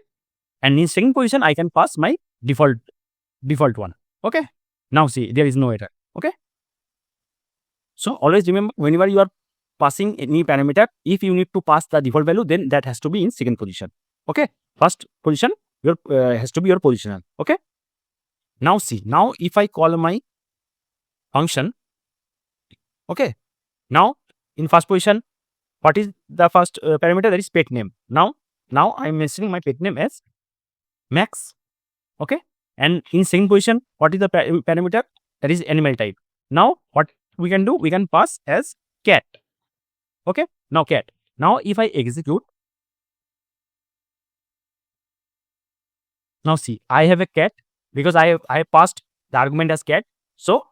S1: And in second position, I can pass my default one. Okay. Now see, there is no error. Okay. So always remember, whenever you are passing any parameter, if you need to pass the default value, then that has to be in second position. Okay. First position your has to be your positional. Okay. Now see, now if I call my function, okay, now in first position, what is the first parameter? That is pet name. Now I'm mentioning my pet name as Max. Okay. And in second position, what is the parameter? That is animal type. Now what we can do, we can pass as cat. Okay. Now cat. Now if I execute, now see, I have a cat because I passed the argument as cat. So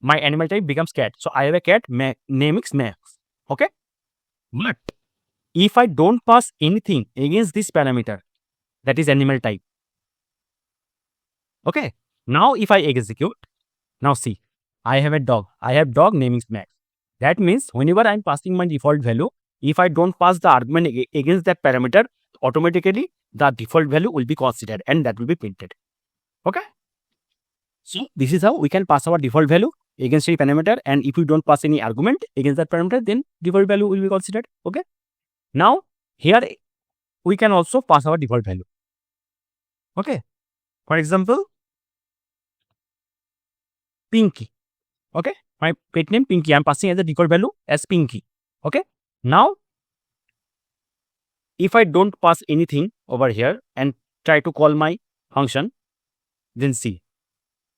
S1: my animal type becomes cat. So I have a cat, name is Max. Okay. But if I don't pass anything against this parameter, that is animal type. Okay. Now if I execute, now see, I have a dog. I have dog, name is Max. That means whenever I'm passing my default value, if I don't pass the argument against that parameter, automatically the default value will be considered and that will be printed. Okay. So this is how we can pass our default value against any parameter, and if you don't pass any argument against that parameter, then default value will be considered. Okay. Now here we can also pass our default value. Okay, for example, Pinky. Okay, my pet name Pinky, I'm passing as the default value as Pinky. Okay, now if I don't pass anything over here and try to call my function, then see.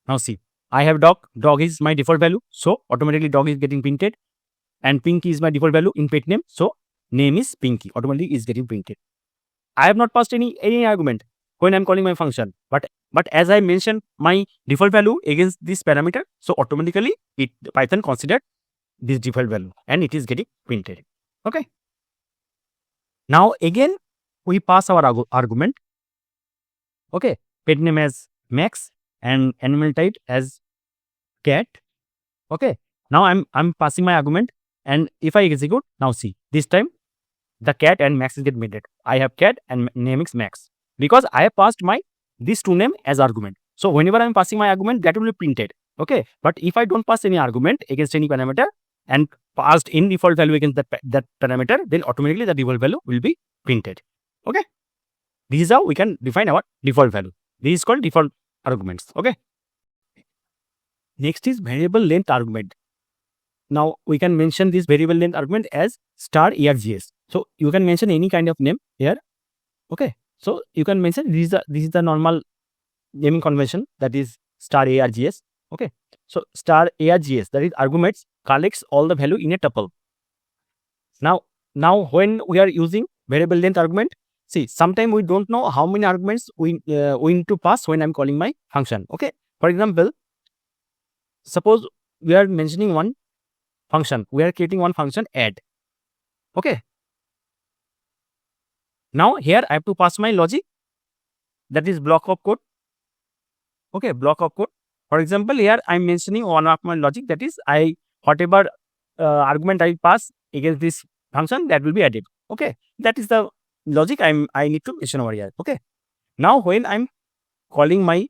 S1: Now see, I have dog. Dog is my default value, so automatically dog is getting printed. And Pinky is my default value in pet name, so name is Pinky. Automatically is getting printed. I have not passed any argument when I'm calling my function, but as I mentioned my default value against this parameter, so automatically Python considered this default value and it is getting printed. Okay. Now again we pass our argument. Okay, pet name as Max and animal type as cat. Okay, now I'm passing my argument, and if I execute, now see, this time the cat and Max is get printed. I have cat and name is Max because I have passed my these two name as argument. So whenever I'm passing my argument, that will be printed. Okay, but if I don't pass any argument against any parameter and passed in default value against that parameter, then automatically the default value will be printed. Okay, this is how we can define our default value. This is called default arguments. Okay, next is variable length argument. Now we can mention this variable length argument as star args. So you can mention any kind of name here. Okay, so you can mention this is the normal naming convention, that is star args. Okay, so star args, that is arguments, collects all the value in a tuple. Now when we are using variable length argument, see, sometimes we don't know how many arguments we need to pass when I'm calling my function. Okay, for example, suppose we are mentioning one function, we are creating one function add. Okay, now here I have to pass my logic, that is block of code. Okay, block of code. For example, here I'm mentioning one of my logic, that is whatever argument I pass against this function, that will be added. Okay, that is the logic I need to mention over here. Okay, now when I'm calling my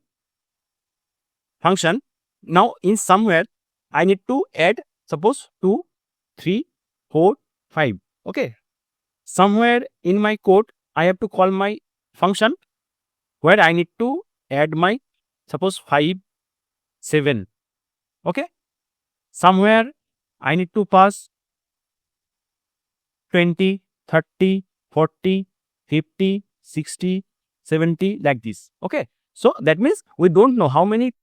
S1: function, now in somewhere I need to add, suppose 2, 3, 4, 5. Okay, somewhere in my code I have to call my function where I need to add my, suppose 5, 7. Okay, somewhere I need to pass 20, 30, 40, 50, 60, 70, like this. Okay, so that means we don't know how many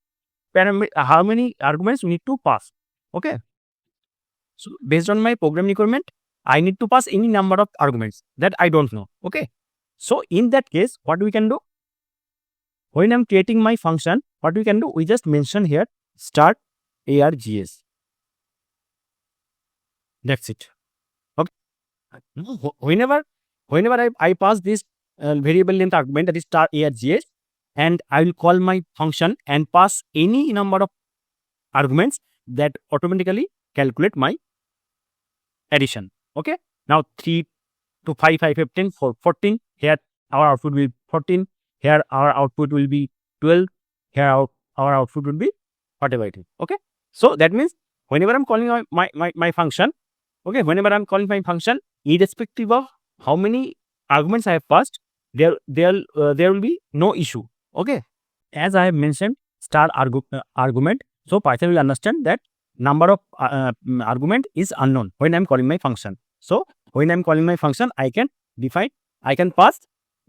S1: arguments we need to pass. Okay, so based on my program requirement, I need to pass any number of arguments that I don't know. Okay, so in that case, what we can do, when I'm creating my function, what we can do, we just mention here start args. That's it. Okay, whenever I pass this variable length argument, that is start args, and I will call my function and pass any number of arguments, that automatically calculate my addition. Okay, now 3 to 5, 5, 15, 14. Here our output will be 14. Here our output will be 12. Here our output will be whatever it is. Okay, so that means whenever I'm calling my function, okay, whenever I'm calling my function, irrespective of how many arguments I have passed, there will be no issue. Okay, as I have mentioned star argument, so Python will understand that number of argument is unknown when I'm calling my function. So when I'm calling my function, I can pass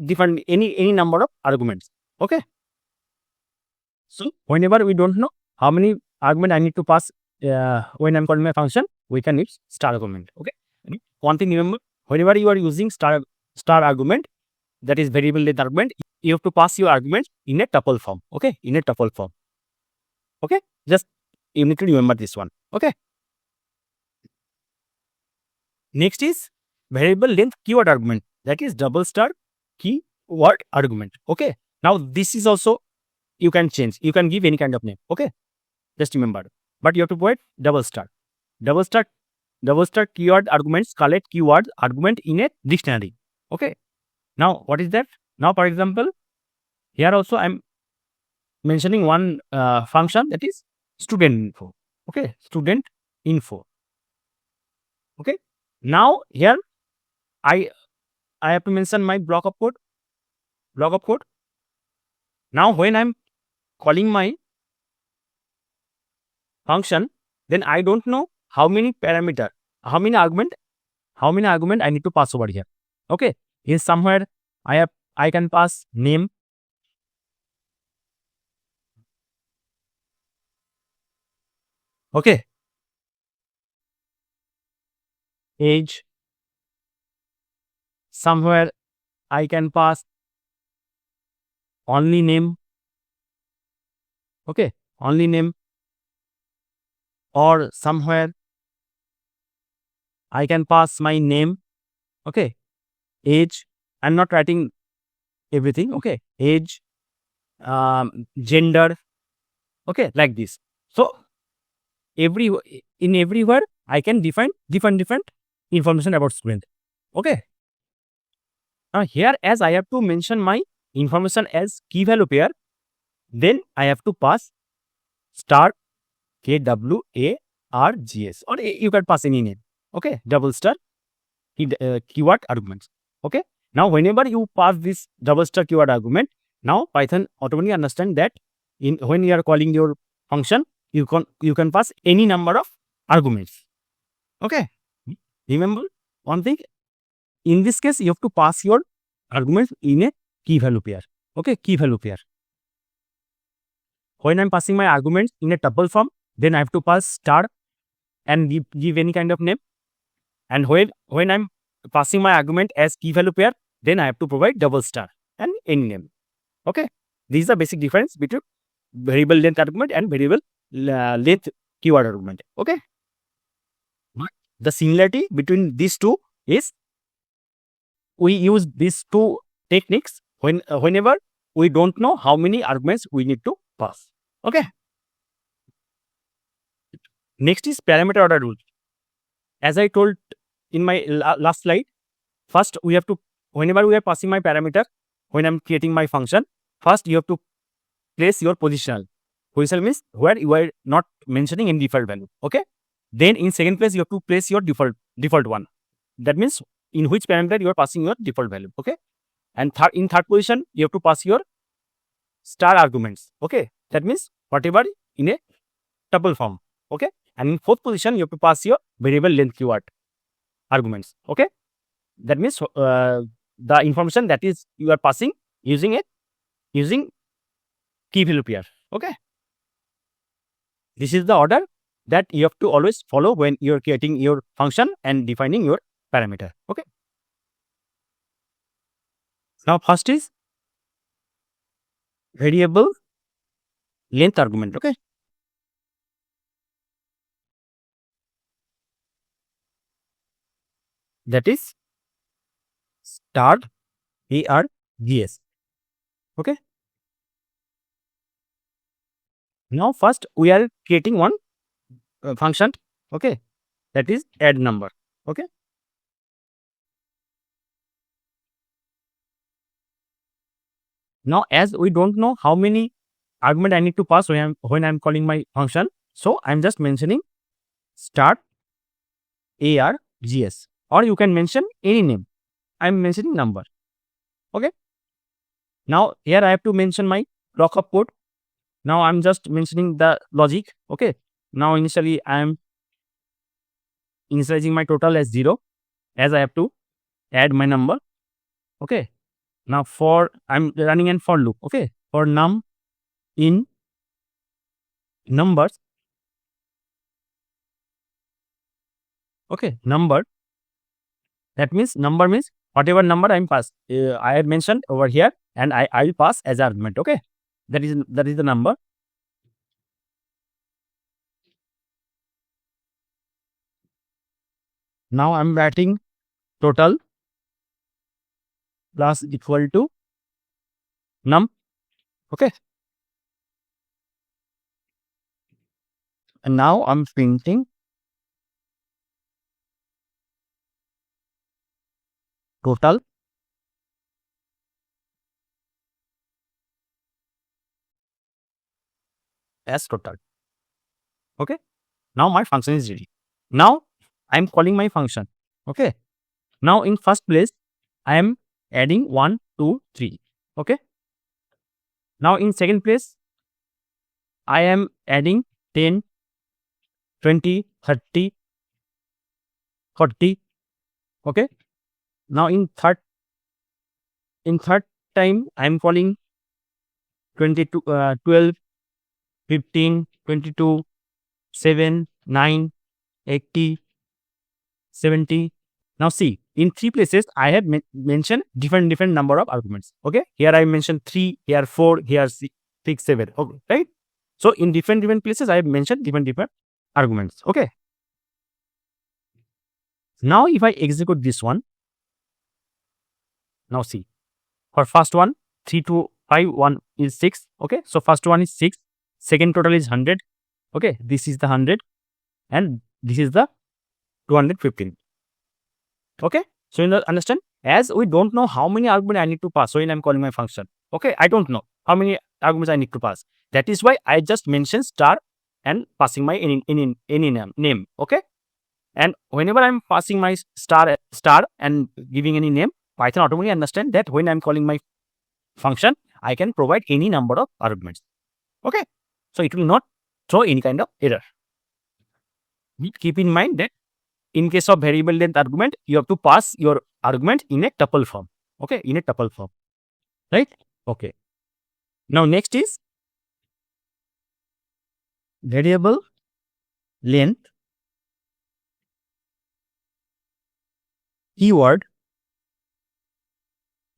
S1: different any number of arguments. Okay, so whenever we don't know how many argument I need to pass when I'm calling my function, we can use star argument. Okay, one thing remember, whenever you are using star argument, that is variable length argument, you have to pass your argument in a tuple form. Okay, in a tuple form. Okay, just you need to remember this one. Okay, next is variable length keyword argument, that is double star keyword argument. Okay, now this is also, you can change, you can give any kind of name. Okay, just remember, but you have to provide double star keyword arguments collect keyword argument in a dictionary. Okay, now what is that? Now for example, here also I'm mentioning one function, that is student info. Okay, student info. Okay, now here I I have to mention my block of code. Now when I'm calling my function, then I don't know how many argument I need to pass over here. Okay, is somewhere I can pass name. Okay, age. Somewhere I can pass only name. Okay, only name. Or somewhere I can pass my name. Okay, age. I'm not writing everything. Okay, age, gender. Okay, like this. So in every word I can define different information about student. Okay. Now here, as I have to mention my information as key value pair, then I have to pass star kwargs, or you can pass any name. Okay, double star keyword arguments. Okay. Now whenever you pass this double star keyword argument, now Python automatically understand that when you are calling your function, you can pass any number of arguments. Okay. Remember one thing. In this case, you have to pass your arguments in a key value pair. Okay, key value pair. When I'm passing my arguments in a tuple form, then I have to pass star and give any kind of name. And when I'm passing my argument as key value pair, then I have to provide double star and any name. Okay, this is the basic difference between variable length argument and variable length keyword argument. Okay, the similarity between these two is we use these two techniques whenever we don't know how many arguments we need to pass. Okay. Next is parameter order rule. As I told in my last slide, first we have to, whenever we are passing my parameter, when I'm creating my function, first you have to place your positional. Positional means where you are not mentioning any default value. Okay. Then in second place, you have to place your default one. That means in which parameter you are passing your default value. Okay. And in third position, you have to pass your star arguments. Okay. That means whatever in a tuple form. Okay. And in fourth position, you have to pass your variable length keyword arguments. Okay. That means the information that is you are passing using key value pair. Okay. This is the order that you have to always follow when you are creating your function and defining your parameter. Okay. Now first is variable length argument. Okay. That is star args. Okay. Now first we are creating one function. Okay. That is add number. Okay. Now as we don't know how many argument I need to pass when I'm calling my function, so I'm just mentioning start args, or you can mention any name. I'm mentioning number. Okay. Now here I have to mention my block of code. Now I'm just mentioning the logic. Okay. Now initially I am initializing my total as 0, as I have to add my number. Okay. Now I'm running an for loop. Okay. For num in numbers. Okay. Number. That means number means whatever number I have mentioned over here, and I will pass as argument. Okay. That is the number. Now I'm writing total plus equal to num. Okay. And now I'm printing total as total. Okay. Now my function is ready. Now I'm calling my function. Okay. Now in first place, I am adding 1, 2, 3. Okay. Now in second place, I am adding 10, 20, 30, 40. Okay. Now in third time, I am calling 22, 12, 15, 22, 7, 9, 80, 70. Now see, in three places, I have mentioned different number of arguments. Okay. Here I mentioned 3, here 4, here 6, 7. Okay. Right. So in different places, I have mentioned different arguments. Okay. Now if I execute this one, now see, for first one, 3, 2, 5, 1 is 6. Okay. So first one is 6. Second total is 100. Okay. This is the 100 and this is the 215. Okay. So you understand, as we don't know how many arguments I need to pass when I'm calling my function. Okay. I don't know how many arguments I need to pass. That is why I just mentioned star and passing my any name. Okay. And whenever I'm passing my star and giving any name, Python automatically understand that when I'm calling my function, I can provide any number of arguments. Okay. So it will not throw any kind of error. Keep in mind that in case of variable length argument, you have to pass your argument in a tuple form. Okay. In a tuple form. Right. Okay. Now next is variable length keyword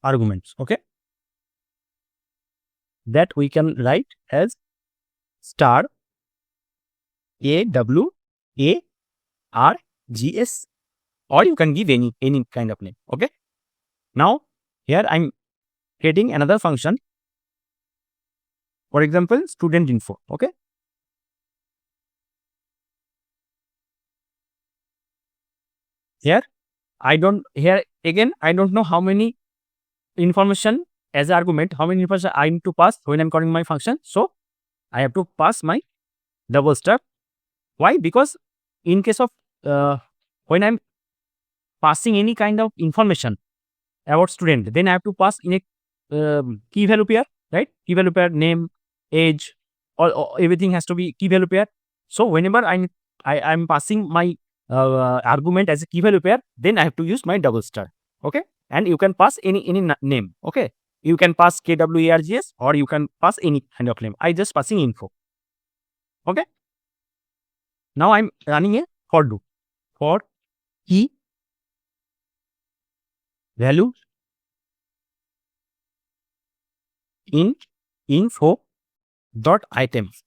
S1: arguments. Okay. That we can write as star AWARGS, or you can give any kind of name. Okay. Now here I'm creating another function. For example, student info. Okay. Here I don't know how many information as an argument, how many information I need to pass when I'm calling my function. So I have to pass my double star. Why? Because in case of when I'm passing any kind of information about student, then I have to pass in a key value pair, right? Key value pair, name, age, all everything has to be key value pair. So whenever I'm passing my argument as a key value pair, then I have to use my double star. Okay. And you can pass any name. Okay. You can pass kwargs or you can pass any kind of name. I just passing info. Okay. Now I'm running a for loop for key value in info dot items.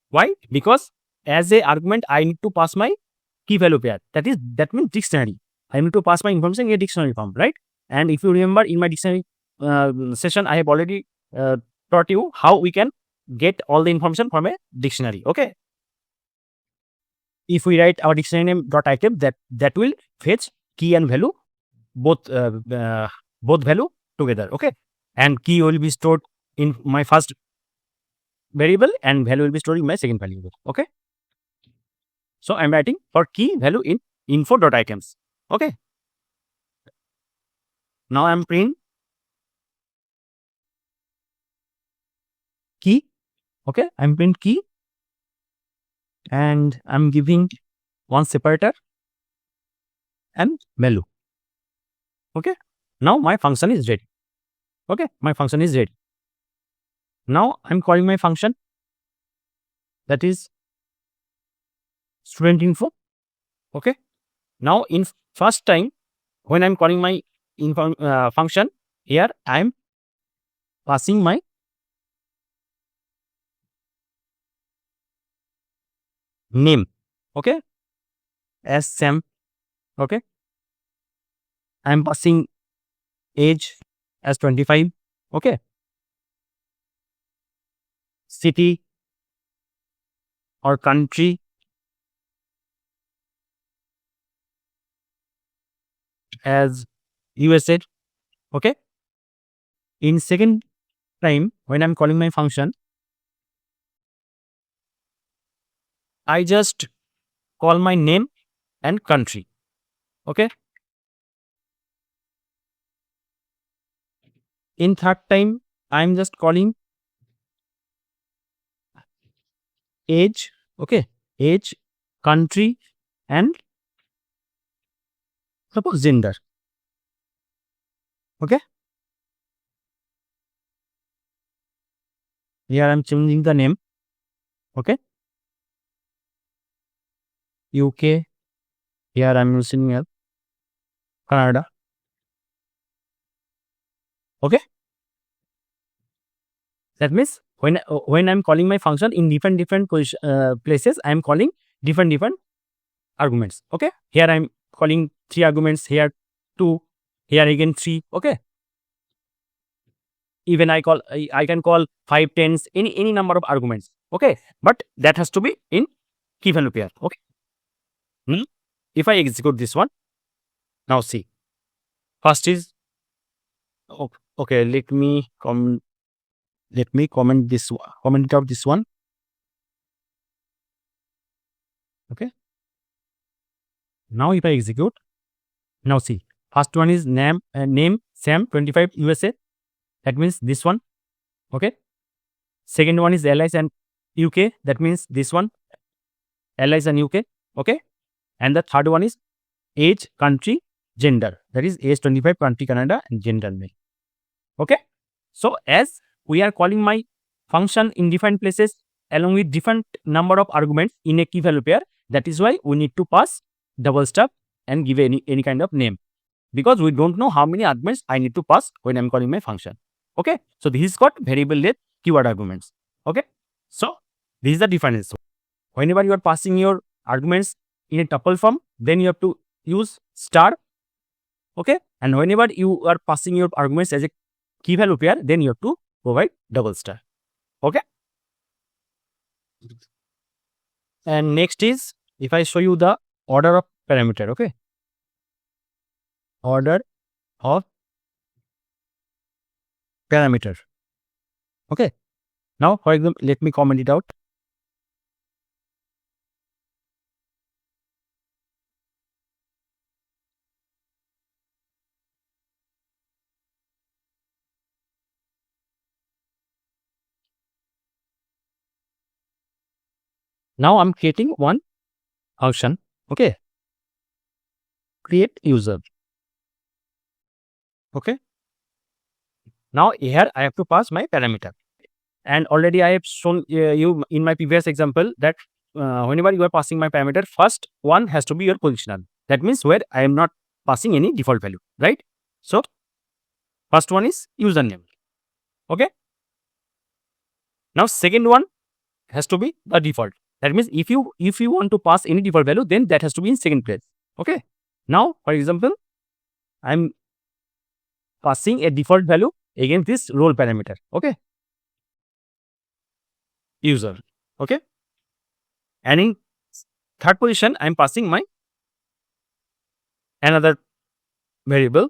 S1: Why? Because as a argument, I need to pass my key value pair. That means dictionary. I need to pass my information in a dictionary form, right? And if you remember in my dictionary session, I have already taught you how we can get all the information from a dictionary. Okay. If we write our dictionary name dot item, that will fetch key and value both value together. Okay. And key will be stored in my first variable and value will be stored in my second variable. Okay. So I'm writing for key value in info.items. Okay. Now I'm printing key. Okay. I'm printing key and I'm giving one separator and value. Okay. Now my function is ready. Okay. My function is ready. Now I'm calling my function, that is student info. Okay. Now in first time when I'm calling my function, here I'm passing my name. Okay. As Sam. Okay. I'm passing age as 25. Okay. City or country as USA. Okay. In second time when I'm calling my function, I just call my name and country. Okay. in third time I'm just calling age, okay, age, country, and suppose gender. Okay, here I'm changing the name. Okay, UK, here I'm using Canada. Okay, that means when I'm calling my function in different places, I'm calling different arguments. Okay, here I'm calling 3 arguments, here 2, here again 3. Okay, even I can call 5, 10s, any number of arguments. Okay, but that has to be in key value pair. Okay, if I execute this one, now see, first is okay, let me comment this one, comment out this one. Okay, now if I execute, now see, first one is name Sam 25 USA, that means this one. Okay, second one is allies and UK, that means this one, allies and UK. Okay, and the third one is age, country, gender, that is age 25, country Canada, and gender male. Okay, so as we are calling my function in different places along with different number of arguments in a key value pair, that is why we need to pass double stub and give any kind of name, because we don't know how many arguments I need to pass when I'm calling my function. Okay, so this is called variable length keyword arguments. Okay, so this is the difference. Whenever you are passing your arguments in a tuple form, then you have to use star. Okay, and whenever you are passing your arguments as a key value pair, then you have to provide double star. Okay, and next is, if I show you the order of parameter. Okay, order of parameter. Okay, now for example, let me comment it out. Now I'm creating one function. Okay, create user. Okay, now here I have to pass my parameter, and already I have shown you in my previous example that whenever you are passing my parameter, first one has to be your positional. That means where I am not passing any default value, right? So first one is username. Okay, now second one has to be the default. That means if you want to pass any default value, then that has to be in second place. Okay, now for example, I'm passing a default value against this role parameter. Okay, user. Okay, and in third position, I'm passing my another variable,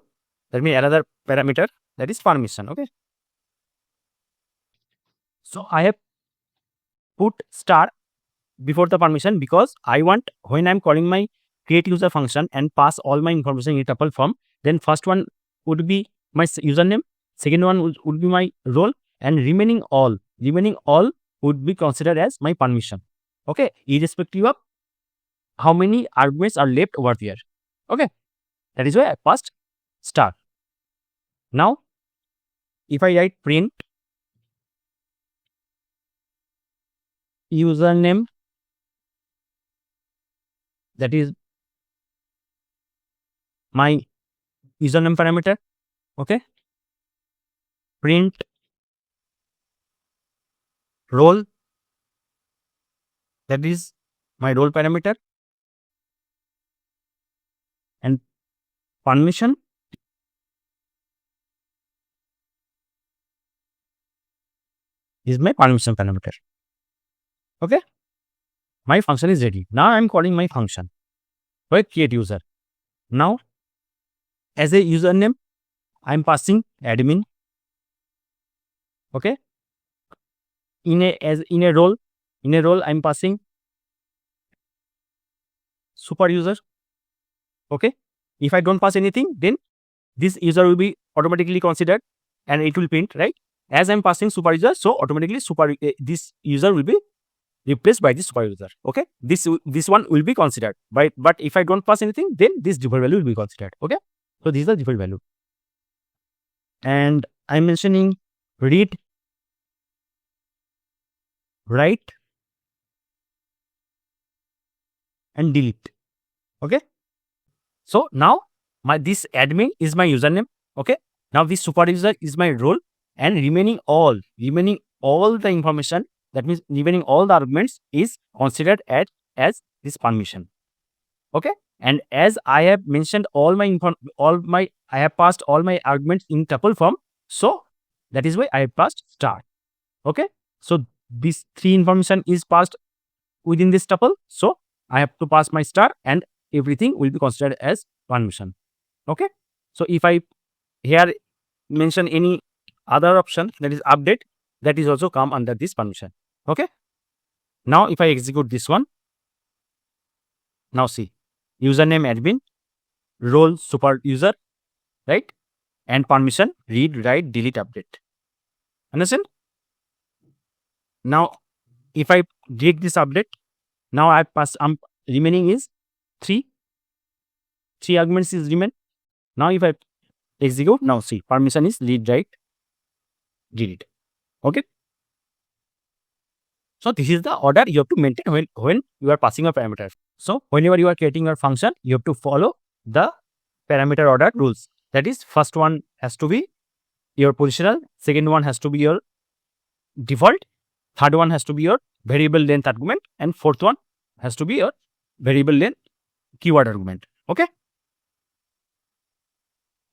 S1: that means another parameter, that is permission. Okay, so I have put star before the permission because I want, when I'm calling my create user function and pass all my information in a tuple form, then first one would be my username, second one would be my role, and remaining all would be considered as my permission. Okay, irrespective of how many arguments are left over there. Okay, that is why I passed star. Now if I write print username, that is my username parameter. Okay, print role, that is my role parameter, and permission is my permission parameter. Okay, my function is ready. Now I'm calling my function by create user. Now as a username, I'm passing admin. Okay, in a role I'm passing super user. Okay, if I don't pass anything, then this user will be automatically considered and it will print, right? As I'm passing super user, so automatically this user will be replaced by this super user. Okay, this one will be considered. But if I don't pass anything, then this default value will be considered. Okay, so these are default value. And I'm mentioning read, write, and delete. Okay, so now this admin is my username. Okay, now this super user is my role, and remaining all the information, that means remaining all the arguments is considered as this permission. Okay, and as I have mentioned I have passed all my arguments in tuple form, so that is why I have passed star. Okay, so this 3 information is passed within this tuple, so I have to pass my star, and everything will be considered as permission. Okay, so if I here mention any other option, that is update, that is also come under this permission. Okay, now if I execute this one, now see, username admin, role super user, right, and permission read, write, delete, update. Understand? Now if I delete this update, now I pass remaining is 3 arguments is remain. Now if I execute, now see, permission is read, write, delete. Okay, so this is the order you have to maintain when you are passing a parameter. So whenever you are creating your function, you have to follow the parameter order rules. That is, first one has to be your positional, second one has to be your default, third one has to be your variable length argument, and fourth one has to be your variable length keyword argument. Okay,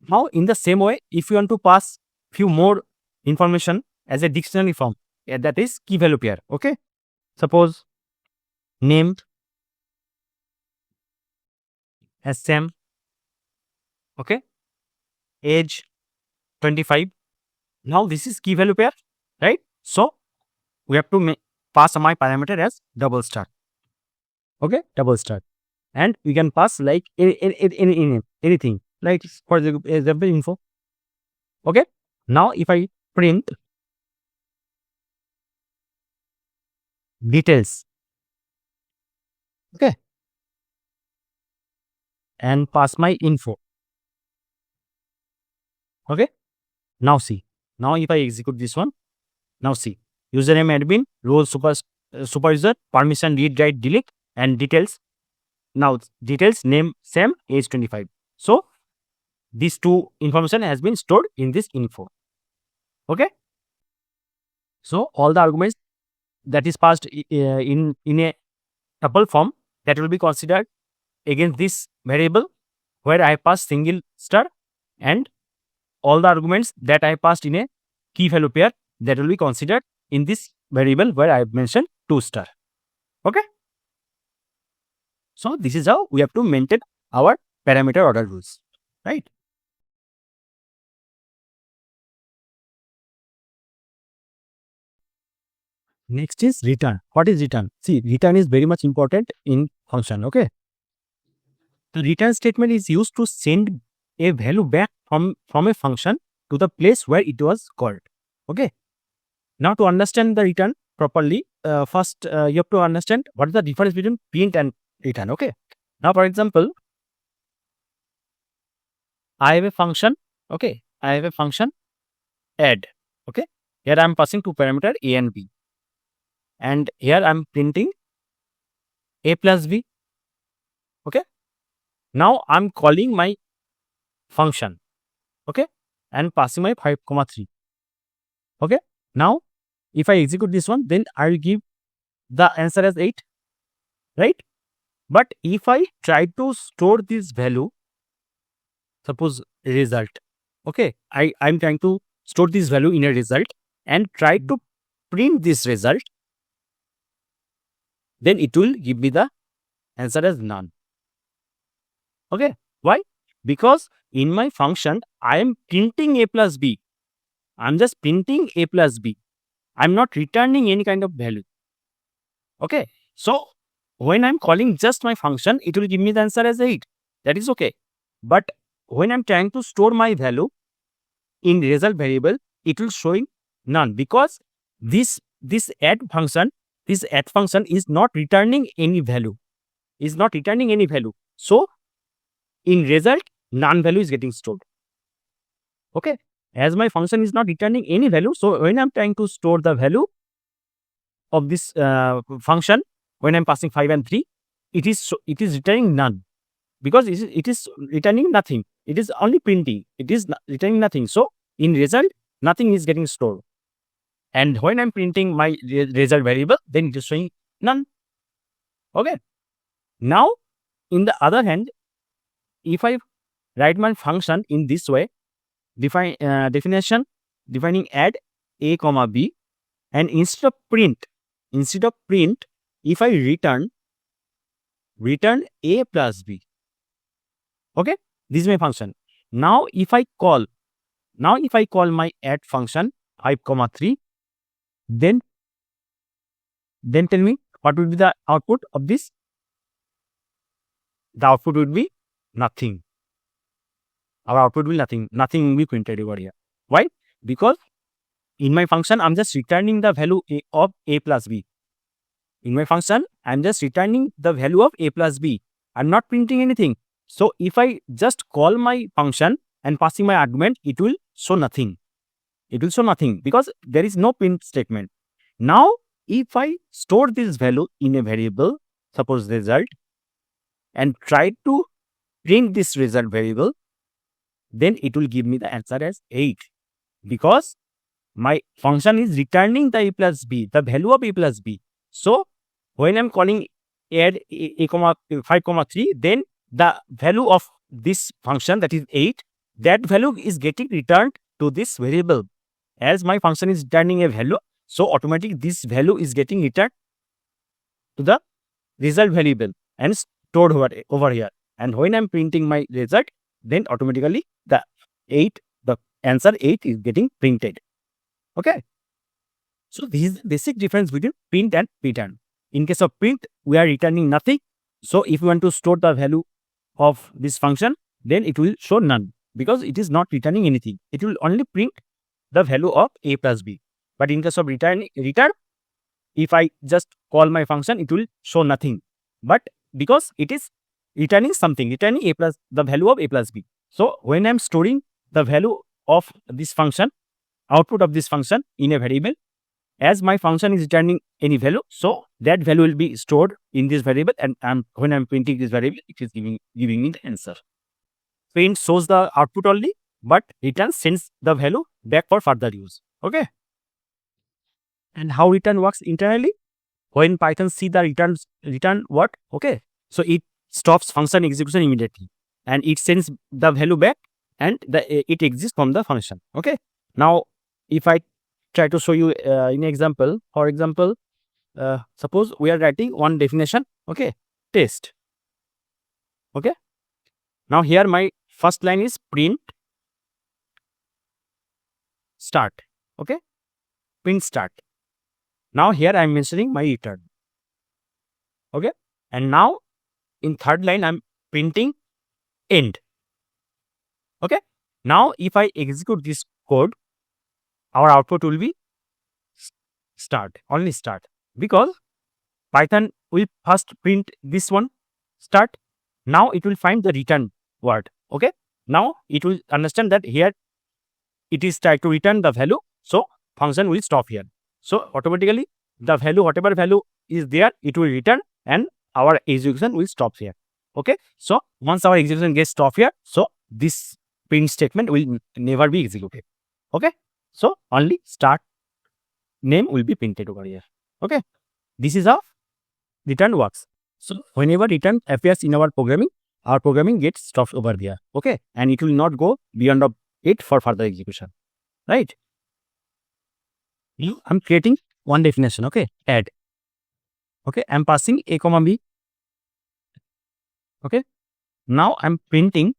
S1: now in the same way, if you want to pass few more information as a dictionary form, that is key value pair. Okay, suppose name as Sam. Okay, age 25. Now this is key value pair, right? So we have to pass my parameter as double star. Okay, double star, and we can pass like anything, like for example info. Okay, now if I print details, okay, and pass my info. Okay, now see, now if I execute this one, now see, username admin, role super user, permission read, write, delete, and details. Now details, name Sam, age 25. So these 2 information has been stored in this info. Okay, so all the arguments that is passed in a tuple form, that will be considered against this variable where I pass single star, and all the arguments that I passed in a key value pair, that will be considered in this variable where I have mentioned 2 star. Okay, so this is how we have to maintain our parameter order rules, right? Next is return. What is return? See, return is very much important in function. Okay, the return statement is used to send a value back from a function to the place where it was called. Okay, now to understand the return properly, first you have to understand what is the difference between print and return. Okay, now for example, I have a function. Okay, I have a function add. Okay, here I am passing 2 parameter a and b, and here I am printing a plus b. Okay, now I am calling my function. Okay, and passing my 5,3. Okay, now if I execute this one, then I will give the answer as 8, right? But if I try to store this value, suppose result. Okay, I'm trying to store this value in a result and try to print this result, then it will give me the answer as none. Okay, why? Because in my function, I am printing a plus b. I'm just printing a plus b. I'm not returning any kind of value. Okay, so when I'm calling just my function, it will give me the answer as 8. That is okay. But when I'm trying to store my value, in result variable, it will showing none, because this add function is not returning any value, So in result, none value is getting stored. Okay, as my function is not returning any value, so when I'm trying to store the value of this function, when I'm passing 5 and 3, it is returning none, because it is returning nothing. It is only printing. It is returning nothing. So in result, nothing is getting stored. And when I'm printing my result variable, then it is showing none. Okay. Now, in the other hand, if I write my function in this way, defining add a comma b, and instead of print, if I return a plus b. Okay, this is my function. Now if I call my add function 5 comma 3, then tell me what will be the output of this. The output would be nothing. Our output will nothing will be printed over here. Why? Because in my function, I'm just returning the value of a plus b. In my function, I'm just returning the value of a plus b. I'm not printing anything. So if I just call my function and passing my argument, it will show nothing. Because there is no print statement. Now, if I store this value in a variable, suppose result, and try to print this result variable, then it will give me the answer as 8, because my function is returning the a plus b, the value of a plus b. So when I'm calling add a comma 5 comma 3, then the value of this function, that is 8, that value is getting returned to this variable. As my function is returning a value, so automatically this value is getting returned to the result variable and stored over here. And when I'm printing my result, then automatically the answer 8 is getting printed. Okay. So this is the basic difference between print and return. In case of print, we are returning nothing. So if we want to store the value of this function, then it will show none, because it is not returning anything. It will only print the value of a plus b. But in case of return, if I just call my function, it will show nothing. But because it is returning something, returning the value of a plus b. So when I'm storing the value of this function, output of this function in a variable, as my function is returning any value, so that value will be stored in this variable, and when I'm printing this variable, it is giving me the answer. Print shows the output only, but return sends the value back for further use. Okay. And how return works internally? When Python see the return what? Okay. So it stops function execution immediately, and it sends the value back, and it exists from the function. Okay. Now, if I try to show you in example, for example, suppose we are writing one definition. Okay, test. Okay. Now here my first line is print start. Okay, print start. Now here I am mentioning my return. Okay, and now in third line I'm printing end. Okay, now if I execute this code, our output will be start, only start, because Python will first print this one start. Now it will find the return word. Okay, now it will understand that here it is trying to return the value, so function will stop here. So automatically the value, whatever value is there, it will return, and our execution will stop here. Okay, so once our execution gets stopped here, so this print statement will never be executed. Okay, so only start name will be printed over here. Okay, this is how return works. So whenever return appears in our programming gets stopped over there. Okay, and it will not go beyond of it for further execution. Right? I'm creating one definition. Okay, add. Okay, I'm passing a comma b. Okay, now I'm printing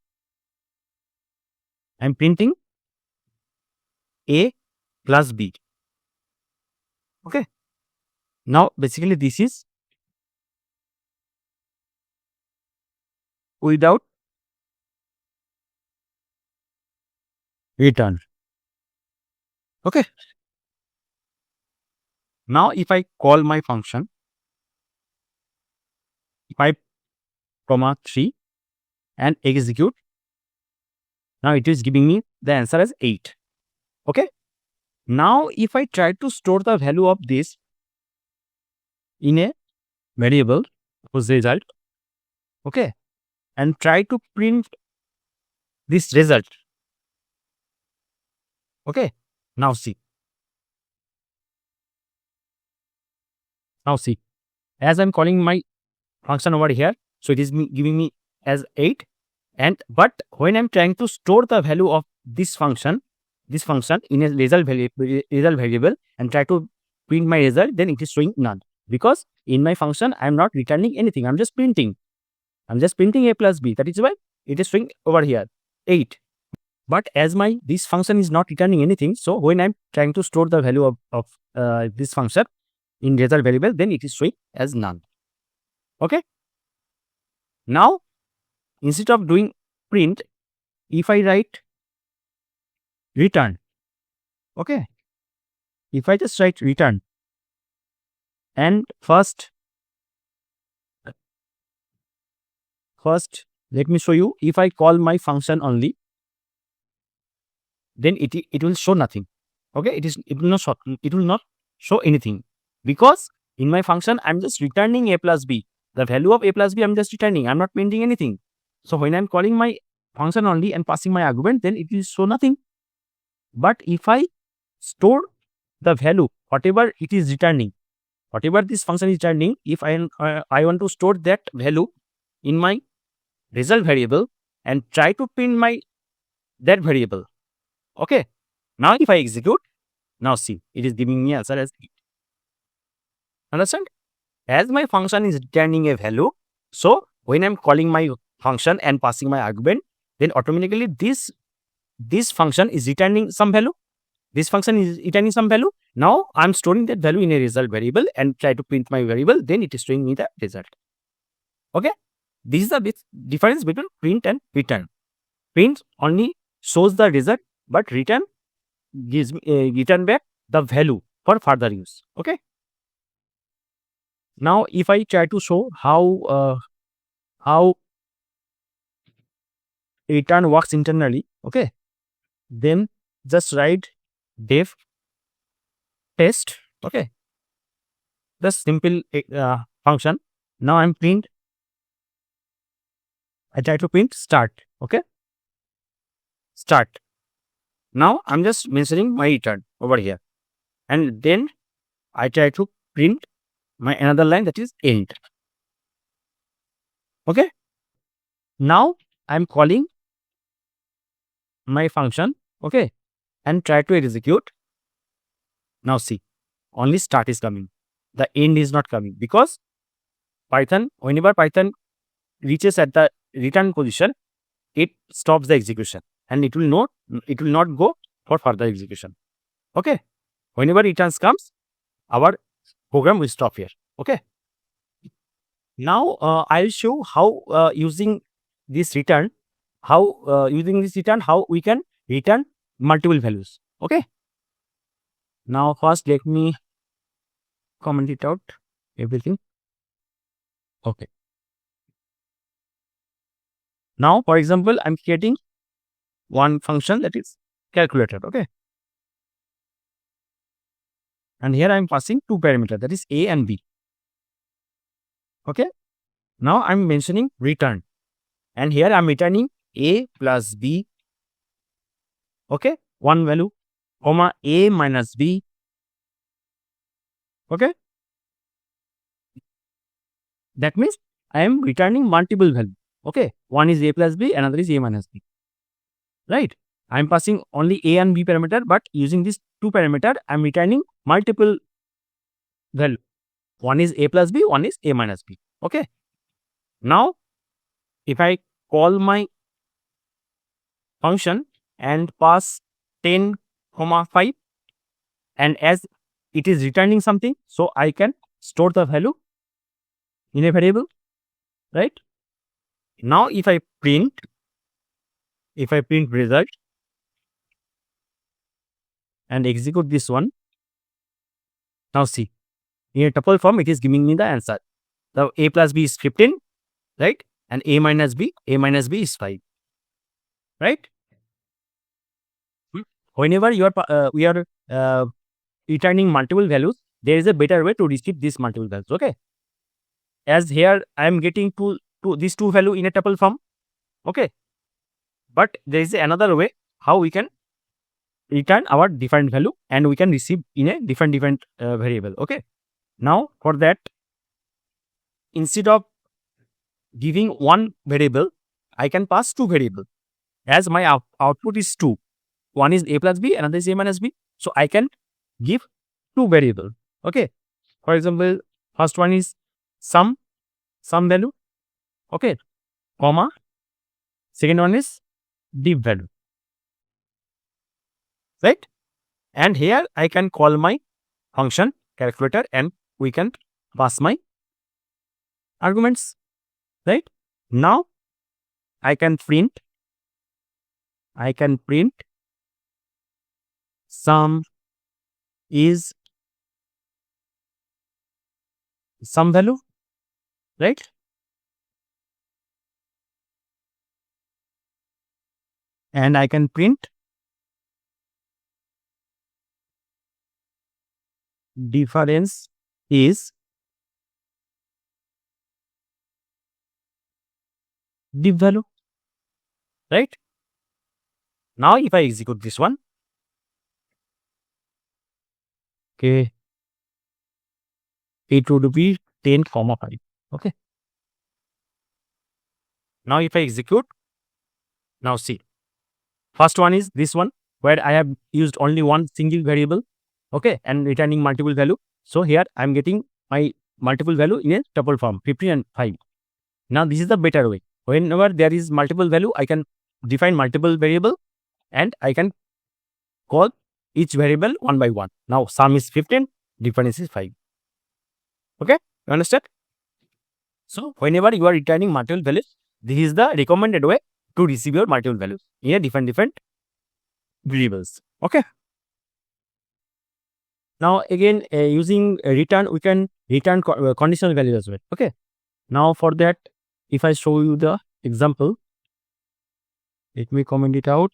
S1: a plus b. Okay, now basically this is without return. Okay. Now if I call my function 5, 3 and execute, now it is giving me the answer as 8. Okay. Now if I try to store the value of this in a variable whose result, okay, and try to print this result. Okay. Now see. As I'm calling my function over here, so it is giving me as 8. And but when I'm trying to store the value of this function in a result variable and try to print my result, then it is showing none, because in my function I'm not returning anything. I'm just printing a plus b. That is why it is showing over here 8. But as this function is not returning anything, so when I'm trying to store the value of this function in result variable, then it is showing as none. Okay. Now instead of doing print, if I write return, okay, if I just write return, and first let me show you, if I call my function only, then it will show nothing. Okay, it will not show anything, because in my function I'm just returning a plus b. The value of a plus b I'm just returning. I'm not printing anything. So when I'm calling my function only and passing my argument, then it will show nothing. But if I store the value, whatever it is returning, whatever this function is returning, if I want to store that value in my result variable and try to print that variable. Okay. Now if I execute, now see, it is giving me answer as 8. Understand? As my function is returning a value, so when I'm calling my function and passing my argument, then automatically this function is returning some value. This function is returning some value. Now I'm storing that value in a result variable and try to print my variable, then it is showing me the result. Okay. This is the difference between print and return. Print only shows the result, but return gives me return back the value for further use. Okay. Now if I try to show how return works internally, okay, then just write def test. Okay, the simple function. Now I try to print start. Okay, start. Now I'm just mentioning my return over here, and then I try to print my another line, that is end. Okay, now I'm calling my function, okay, and try to execute. Now see, only start is coming, the end is not coming, because whenever Python reaches at the return position, it stops the execution and it will not go for further execution. Okay, whenever returns comes, our program will stop here. Okay, now I'll show how using this return how we can return multiple values. Okay, now first let me comment it out everything. Okay, now for example I'm creating one function, that is calculator. Okay, and here I'm passing two parameters, that is a and b. Okay, now I'm mentioning return, and here I'm returning a plus b. Okay, one value, comma a minus b. Okay, that means I am returning multiple values. Okay, one is a plus b, another is a minus b. Right, I'm passing only a and b parameter, but using these two parameter I'm returning multiple value. One is a plus b, one is a minus b. Okay, now if I call my function and pass 10, 5, and as it is returning something, so I can store the value in a variable, right? Now if I print result, and execute this one. Now see, in a tuple form, it is giving me the answer. So a plus b is 15, right? And a minus b is 5, right? Whenever we are returning multiple values, there is a better way to receive these multiple values. Okay, as here I am getting these two value in a tuple form. Okay, but there is another way how we can return our different value and we can receive in a different variable. Okay, now for that, instead of giving one variable, I can pass two variables. As my output is 2, one is a plus b, another is a minus b, so I can give two variables. Okay, for example, first one is some value, okay, comma, second one is div value, right? And here I can call my function calculator and we can pass my arguments, right? Now I can print sum is some value, right? And I can print difference is div value, right? Now if I execute this one, okay, it would be 10, 5. Okay, now if I execute, now see, first one is this one where I have used only one single variable, okay, and returning multiple value. So here I am getting my multiple value in a tuple form, 15 and 5. Now this is the better way. Whenever there is multiple value, I can define multiple variable and I can call each variable one by one. Now sum is 15, difference is 5. Okay, you understand? So whenever you are returning multiple values, this is the recommended way to receive your multiple values in a different variables. Okay. Now again, using return, we can return conditional values as well. Okay. Now for that, if I show you the example, let me comment it out.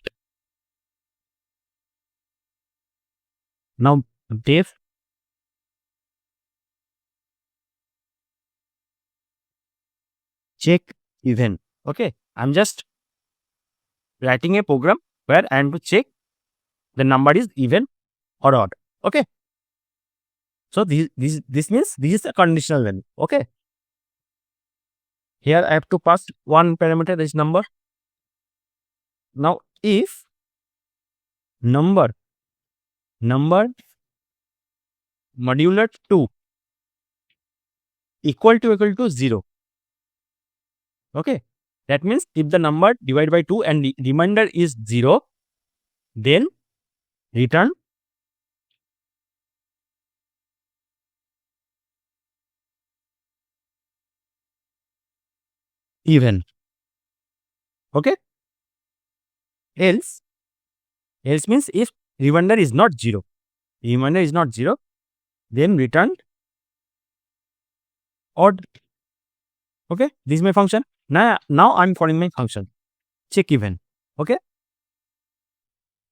S1: Now def check even. Okay, I'm just writing a program where I am to check the number is even or odd. Okay, so this means this is a conditional value. Okay, here I have to pass one parameter, this number. Now if number modular 2 equal to 0. Okay, that means if the number divided by 2 and the remainder is 0, then return even. Okay, else means if remainder is not 0, then return odd. Okay, this is my function. Now I'm calling my function check even. Okay,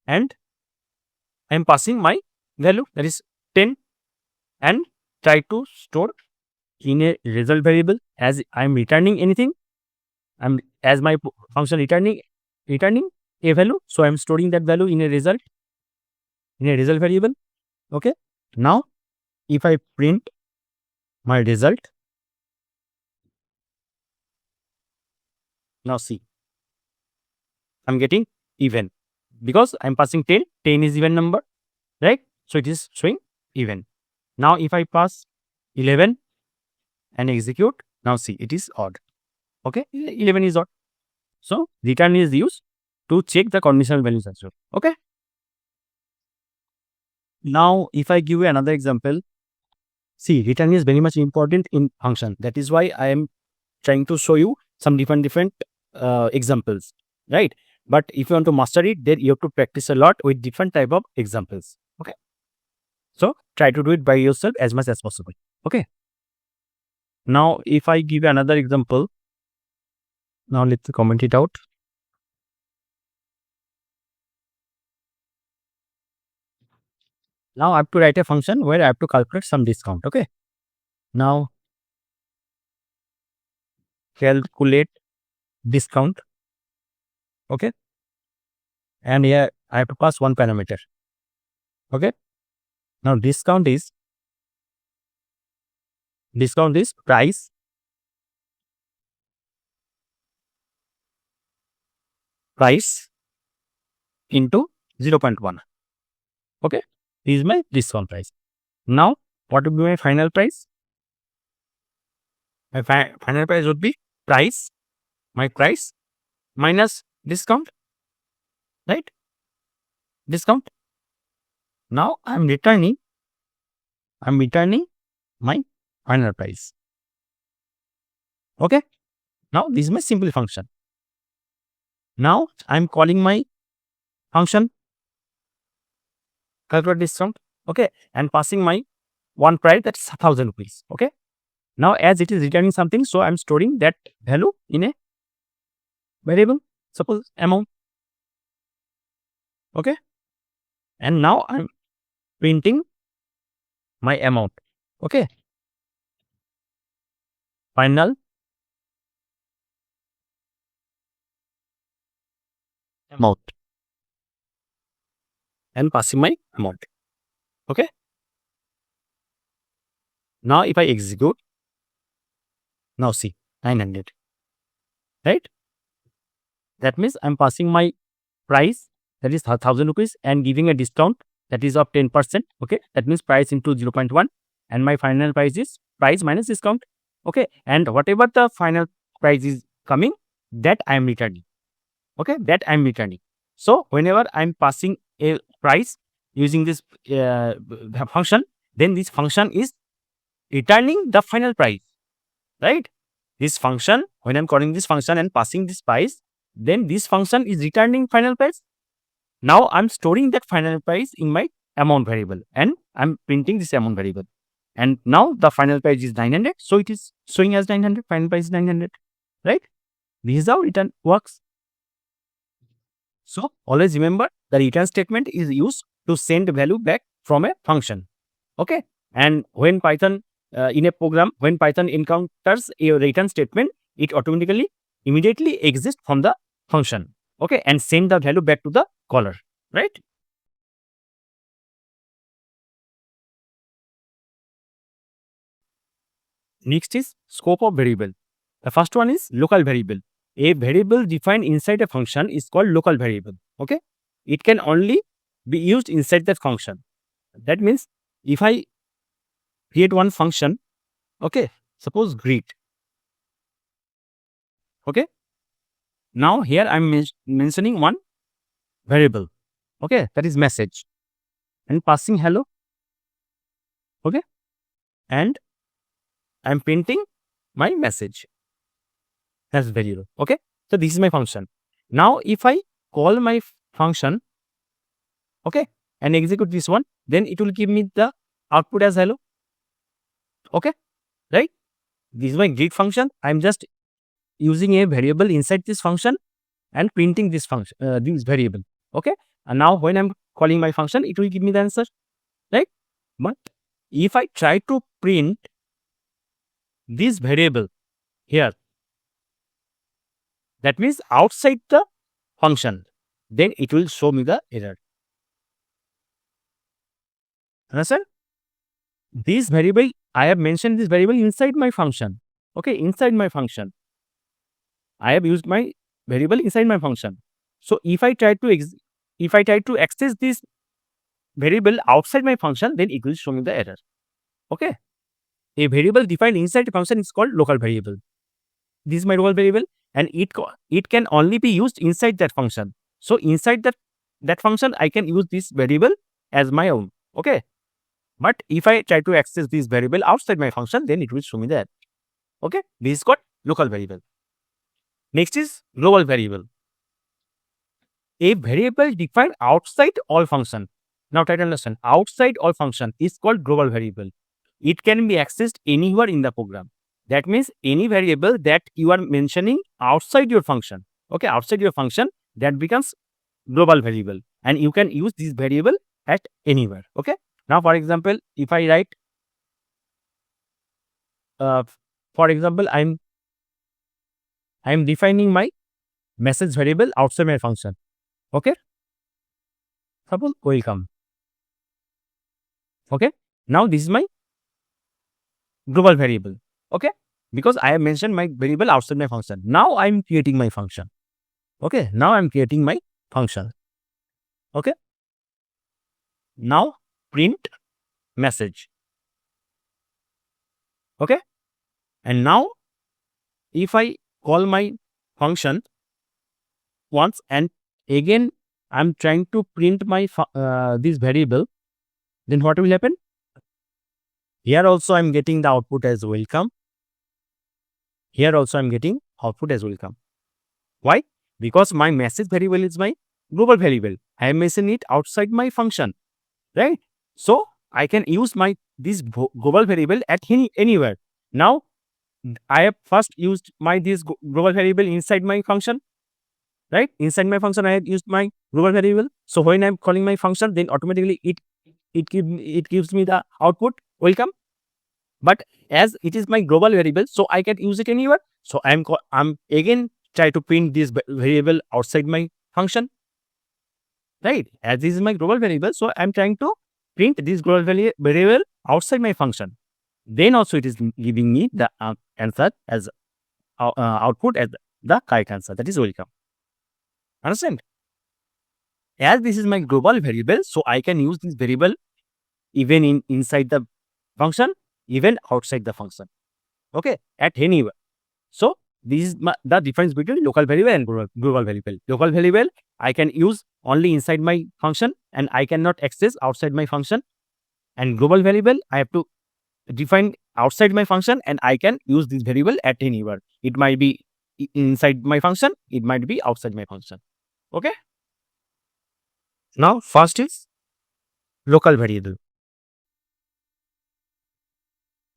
S1: and I'm passing my value, that is 10, and try to store in a result variable. As I'm returning anything, as my function returning a value, so I'm storing that value in a result variable. Okay, now if I print my result, now see, I'm getting even because I'm passing 10 is even number, right? So it is showing even. Now if I pass 11 and execute, now see, it is odd. Okay, 11 is odd. So return is used to check the conditional values as well. Okay, now if I give you another example, see, return is very much important in function. That is why I am trying to show you some different examples, right? But if you want to master it, then you have to practice a lot with different type of examples. Okay. So try to do it by yourself as much as possible. Okay. Now, if I give another example, now let's comment it out. Now I have to write a function where I have to calculate some discount. Okay. Now calculate discount. Okay. And here I have to pass one parameter. Okay. Now discount is price into 0.1. Okay. This is my discount price. Now what would be my final price? My final price would be my price minus discount, right? Discount. Now I'm returning my final price. Okay. Now this is my simple function. Now I'm calling my function calculate discount. Okay. And passing my one price, that's 1,000 rupees. Okay. Now as it is returning something, so I'm storing that value in a variable, suppose amount. Okay. And now I'm printing my amount. Okay. Final amount and passing my amount. Okay. Now if I execute, now see 900, right? That means I'm passing my price, that is 1,000 rupees, and giving a discount that is of 10%. Okay. That means price into 0.1, and my final price is price minus discount. Okay. And whatever the final price is coming, that I am returning. Okay. That I am returning. So whenever I'm passing a price using this function, then this function is returning the final price, right? This function, when I'm calling this function and passing this price, then this function is returning final price. Now I'm storing that final price in my amount variable, and I'm printing this amount variable. And now the final price is 900, so it is showing as 900. Final price is 900, right? This is how return works. So always remember, the return statement is used to send value back from a function. Okay. And when Python in a program, when Python encounters a return statement, it automatically immediately exits from the function. Okay. And send the value back to the caller, right? Next is scope of variable. The first one is local variable. A variable defined inside a function is called local variable. Okay. It can only be used inside that function. That means if I create one function, okay, suppose greet. Okay. Now here I'm mentioning one variable. Okay. That is message, and passing hello. Okay. And I'm printing my message. That's variable. Okay. So this is my function. Now if I call my function, okay, and execute this one, then it will give me the output as hello. Okay. Right. This is my greet function. I'm just using a variable inside this function and printing this function, this variable. Okay. And now when I'm calling my function, it will give me the answer, right? But if I try to print this variable here, that means outside the function, then it will show me the error. Understand? This variable, I have mentioned this variable inside my function. Okay, inside my function. I have used my variable inside my function. So if I try to access this variable outside my function, then it will show me the error. Okay. A variable defined inside the function is called local variable. This is my local variable, and it can only be used inside that function. So inside that function, I can use this variable as my own. Okay. But if I try to access this variable outside my function, then it will show me that. Okay. This is called local variable. Next is global variable. A variable defined outside all function. Now try to understand. Outside all function is called global variable. It can be accessed anywhere in the program. That means any variable that you are mentioning outside your function, okay, outside your function, that becomes global variable, and you can use this variable at anywhere. Okay. Now, for example, if I write, for example, I'm defining my message variable outside my function. Okay. Suppose welcome. Okay. Now this is my global variable. Okay. Because I have mentioned my variable outside my function. Now I'm creating my function. Okay. Now I'm creating my function. Okay. Now print message. Okay. And now if I call my function once and again I'm trying to print my this variable, then what will happen? Here also I'm getting the output as welcome. Here also I'm getting output as welcome. Why? Because my message variable is my global variable. I have mentioned it outside my function, right? So I can use my this global variable at anywhere. Now I have first used my this global variable inside my function, right? Inside my function I have used my global variable. So when I'm calling my function, then automatically it gives me the output welcome. But as it is my global variable, so I can use it anywhere. So I'm again try to print this variable outside my function, right? As this is my global variable, so I'm trying to print this global variable outside my function. Then also it is giving me the answer as output as the correct answer, that is welcome. Understand? As this is my global variable, so I can use this variable even inside the function, even outside the function. Okay, at anywhere. So this is the difference between local variable and global variable. Local variable I can use only inside my function and I cannot access outside my function. And global variable I have to define outside my function and I can use this variable at anywhere. It might be inside my function, it might be outside my function. Okay. Now first is local variable.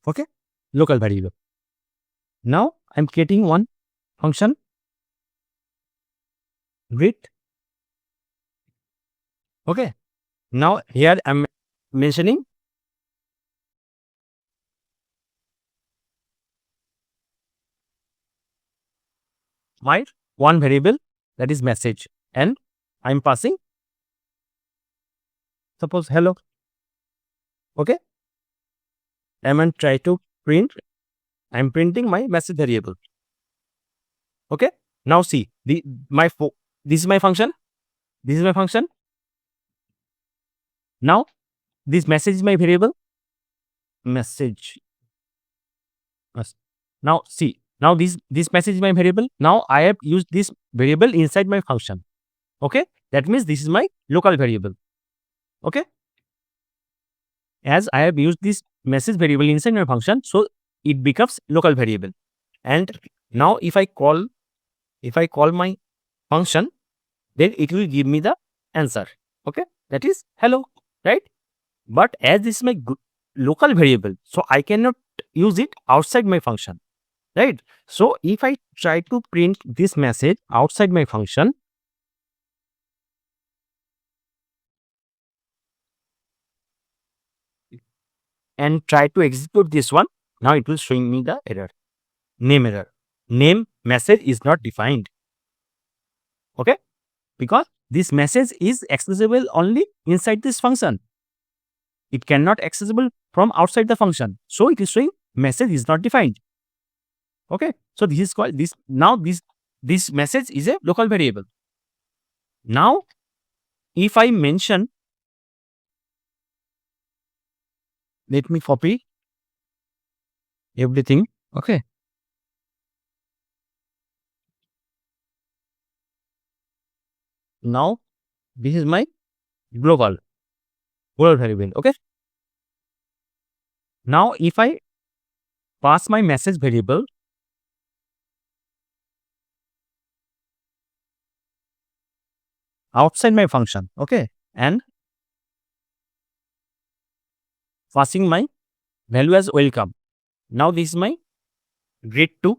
S1: Okay, local variable. Now I'm creating one function greet. Okay. Now here I'm mentioning my one variable, that is message, and I'm passing suppose hello. Okay. I'm going to try to print. I'm printing my message variable. Okay. Now see this is my function. This is my function. Now this message is my variable. Message. Now see. Now this message is my variable. Now I have used this variable inside my function. Okay. That means this is my local variable. Okay. As I have used this message variable inside my function, so it becomes local variable. And now if I call my function, then it will give me the answer. Okay, that is hello, right? But as this is my local variable, so I cannot use it outside my function, right? So if I try to print this message outside my function, and try to execute this one, now it will showing me the error, name error. Name message is not defined. Okay, because this message is accessible only inside this function. It cannot accessible from outside the function. So it is showing message is not defined. Okay, so this is called this. Now this message is a local variable. Now if I mention, let me copy everything. Okay. Now this is my global variable. Okay. Now if I pass my message variable outside my function, okay, and passing my value as welcome. Now this is my greet2.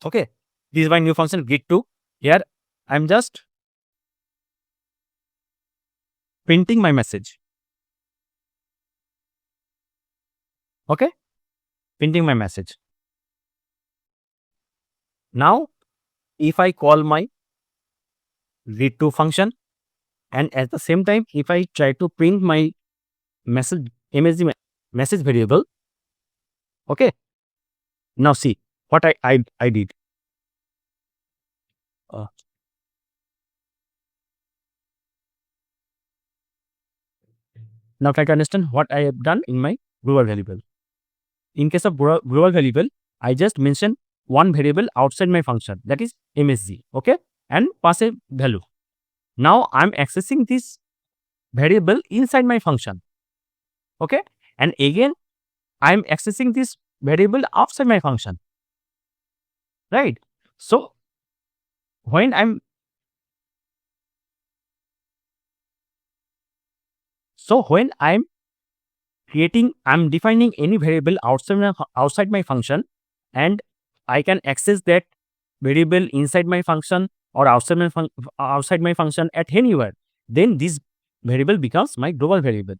S1: Okay, this is my new function greet2. Here I'm just printing my message. Okay, printing my message. Now if I call my greet2 function, and at the same time if I try to print my message message variable, okay, now see what I did. Now try to understand what I have done in my global variable. In case of global variable, I just mentioned one variable outside my function, that is msg, okay, and pass a value. Now I'm accessing this variable inside my function, okay, and again I'm accessing this variable outside my function, right? So when I'm I'm defining any variable outside my function, and I can access that variable inside my function or outside my function at anywhere, then this variable becomes my global variable.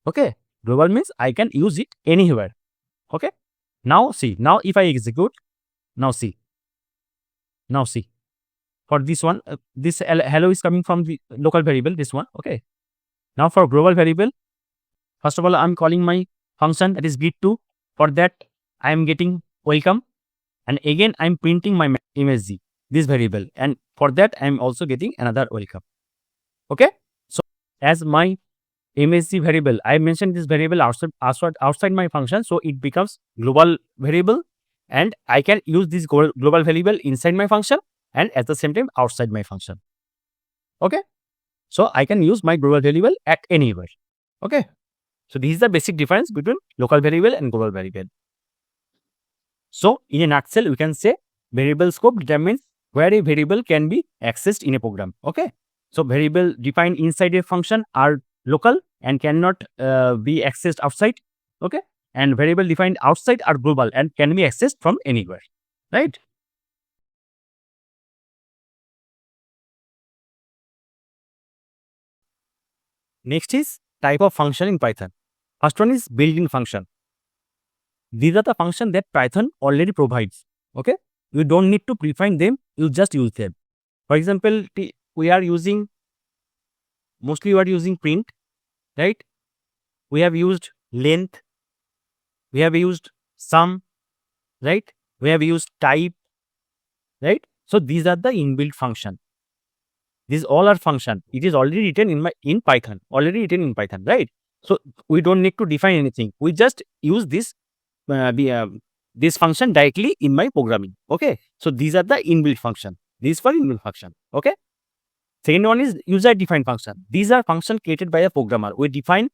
S1: Okay, global means I can use it anywhere. Okay, now see, now if I execute, now see for this one, this hello is coming from the local variable, this one. Okay, now for global variable, first of all I'm calling my function, that is greet2. For that I am getting welcome, and again I'm printing my msg, this variable, and for that I'm also getting another welcome. Okay, so as my msg variable, I mentioned this variable outside my function, so it becomes global variable, and I can use this global variable inside my function and at the same time outside my function. Okay, so I can use my global variable at anywhere. Okay, so this is the basic difference between local variable and global variable. So in a nutshell, we can say variable scope determines where a variable can be accessed in a program. Okay, so variable defined inside a function are local and cannot be accessed outside. Okay, and variable defined outside are global and can be accessed from anywhere, right? Next is type of function in Python. First one is built-in function. These are the functions that Python already provides. Okay, you don't need to define them, you just use them. For example, we are using print, right? We have used length, we have used sum, right? We have used type, right? So these are the inbuilt function. These all are function. It is already written in Python, right? So we don't need to define anything. We just use this function directly in my programming. Okay, so these are the inbuilt function. These for inbuilt function. Okay. Second one is user defined function. These are functions created by a programmer. We define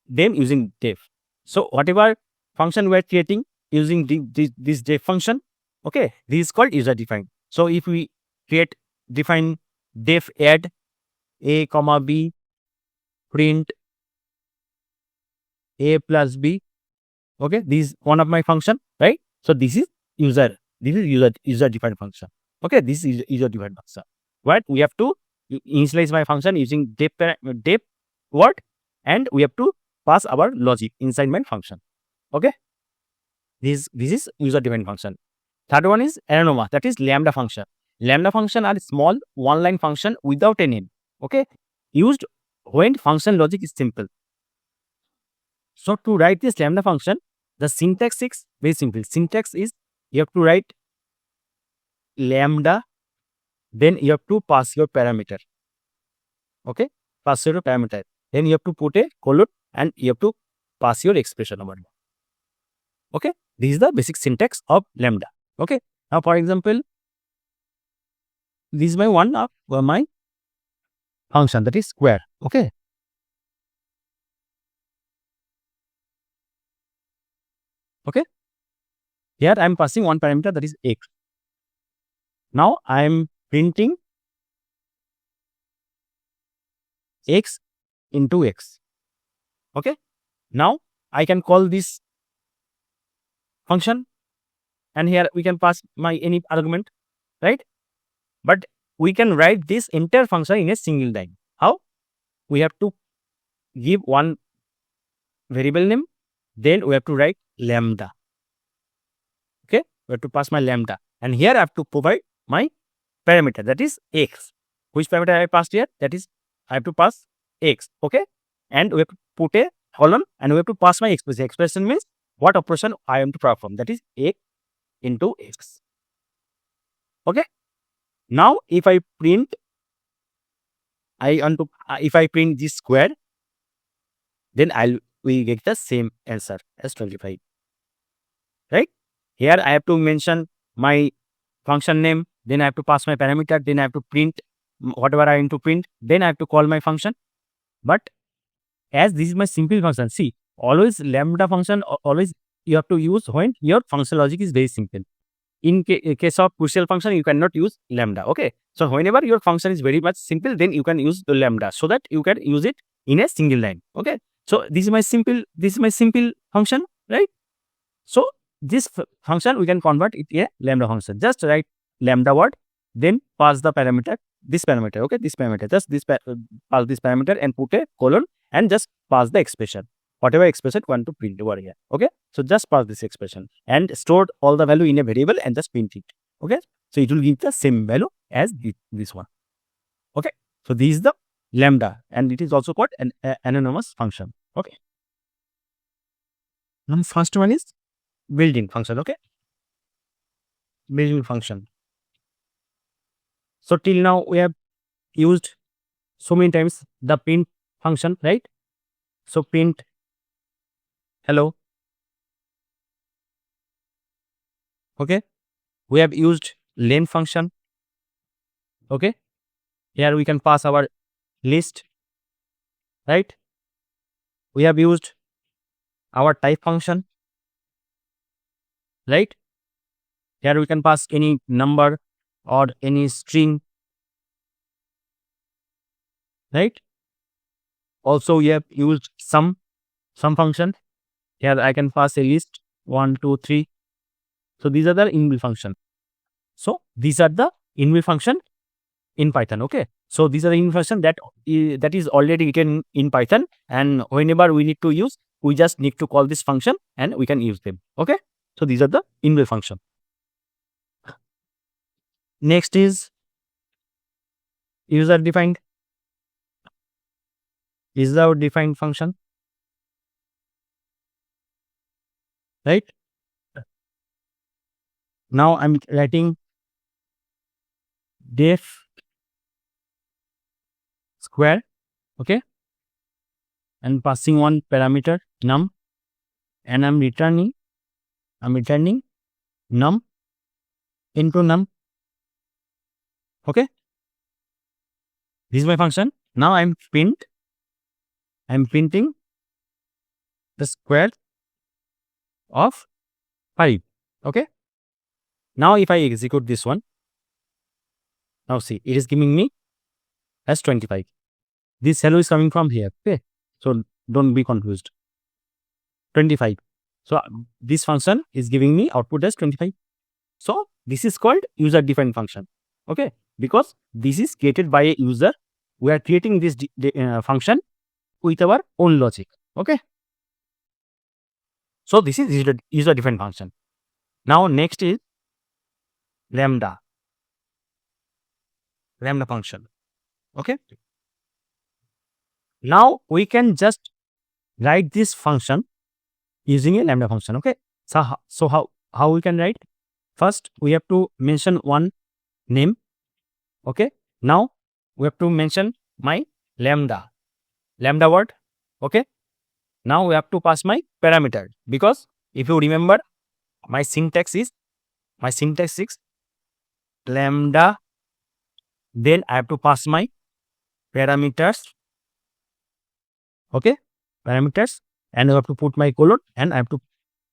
S1: them using def. So whatever function we are creating using this def function, okay, this is called user defined. So if we define def add a comma b print a plus b, okay, this is one of my function, right? So this is user defined function. Okay, this is user defined function. Right, we have to initialize my function using def word, and we have to pass our logic inside my function. Okay, this is user defined function. Third one is anoma, that is lambda function. Lambda function are small one line function without a name. Okay, used when function logic is simple. So to write this lambda function, the syntax is very simple. Syntax is you have to write lambda, then you have to pass your parameter. Okay, pass your parameter. Then you have to put a colon and you have to pass your expression over. Okay, this is the basic syntax of lambda. Okay, now for example, this is my one of my function, that is square. Okay, here I am passing one parameter, that is x. Now I am printing x into x. Okay, now I can call this function, and here we can pass my any argument, right? But we can write this entire function in a single line. How? We have to give one variable name, then we have to write lambda. Okay, we have to pass my lambda, and here I have to provide my parameter, that is x. Which parameter I passed here? That is, I have to pass x. Okay, and we have to put a column, and we have to pass my expression. Expression means what operation I am to perform, that is x into x. Okay, now if I print, if I print this square, then we get the same answer as 25. Right? Here I have to mention my function name, then I have to pass my parameter, then I have to print whatever I am to print, then I have to call my function. But as this is my simple function, see, always lambda function, always you have to use when your function logic is very simple. In case of crucial function, you cannot use lambda. Okay, so whenever your function is very much simple, then you can use the lambda, so that you can use it in a single line. Okay, so this is my simple function, right? So this function we can convert it a lambda function. Just write lambda word, then pass the parameter, this parameter. Okay, this parameter, just this pass this parameter and put a colon, and just pass the expression, whatever expression you want to print over here. Okay, so just pass this expression and store all the value in a variable and just print it. Okay, so it will give the same value as this one. Okay, so this is the lambda, and it is also called an anonymous function. Okay, now first one is built-in function. Okay, built-in function. So till now we have used so many times the print function, right? So print hello. Okay, we have used len function. Okay, here we can pass our list, right? We have used our type function, right? Here we can pass any number or any string, right? Also we have used sum function. Here I can pass a list 1, 2, 3. So these are the inbuilt function. So these are the inbuilt function in Python. Okay, so these are the inbuilt function that is already written in Python, and whenever we need to use, we just need to call this function and we can use them. Okay, so these are the inbuilt function. Next is user defined function, right? Now I'm writing def square, okay, and passing one parameter num, and I'm returning num into num. Okay, this is my function. Now I'm printing the square of 5. Okay, now if I execute this one, now see, it is giving me as 25. This hello is coming from here. Okay, so don't be confused. 25. So this function is giving me output as 25. So this is called user defined function. Okay, because this is created by a user. We are creating this function with our own logic. Okay, so this is user defined function. Now next is lambda function. Okay, now we can just write this function using a lambda function. Okay, so how we can write? First we have to mention one name. Okay, now we have to mention my lambda word. Okay, now we have to pass my parameter, because if you remember, my syntax is lambda, then I have to pass my parameters. Okay, parameters, and I have to put my colon, and I have to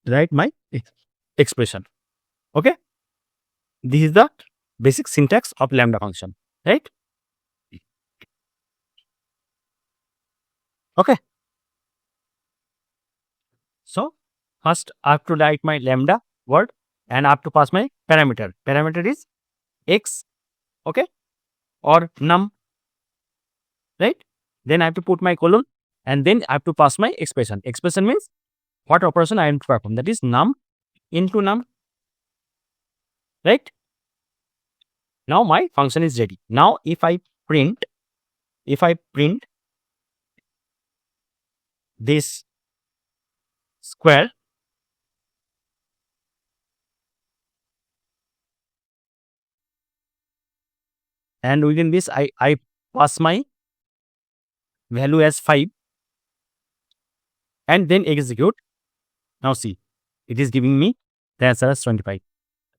S1: write my expression. Okay, this is the basic syntax of lambda function, right? Okay, So first I have to write my lambda word and I have to pass my parameter. Parameter is x, okay, or num, right? Then I have to put my colon and then I have to pass my expression. Expression means what operation I am to perform. That is num into num, right? Now my function is ready. Now if I print this square, and within this I pass my value as 5 and then execute. Now see, it is giving me the answer as 25.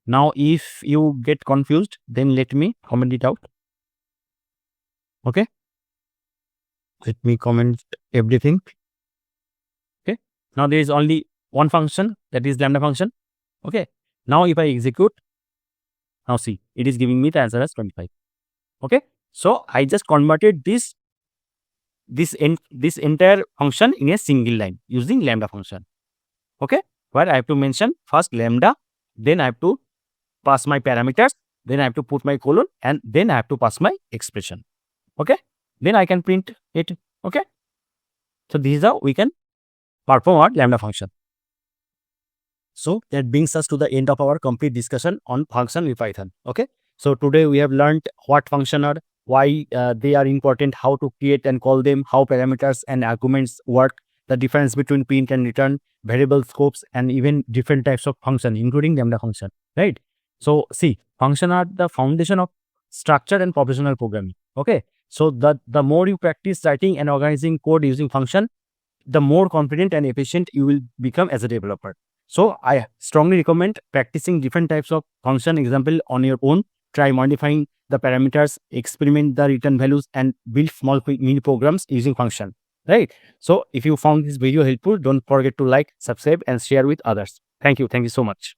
S1: Now if you get confused, then let me comment it out. Okay, let me comment everything. Okay, now there is only one function, that is lambda function. Okay, now if I execute, now see, it is giving me the answer as 25. Okay, so I just converted this entire function in a single line using lambda function. Okay, where I have to mention first lambda, then I have to pass my parameters, then I have to put my colon, and then I have to pass my expression. Okay, then I can print it. Okay, so this is how we can perform our lambda function. So that brings us to the end of our complete discussion on function with Python. Okay, so today we have learned what function are, why they are important, how to create and call them, how parameters and arguments work, the difference between print and return, variable scopes, and even different types of function, including lambda function, right? So see, function are the foundation of structure and professional programming. Okay, so the more you practice writing and organizing code using function, the more confident and efficient you will become as a developer. So I strongly recommend practicing different types of function example on your own. Try modifying the parameters, experiment the return values, and build small mini programs using function, right? So if you found this video helpful, don't forget to like, subscribe, and share with others. Thank you so much.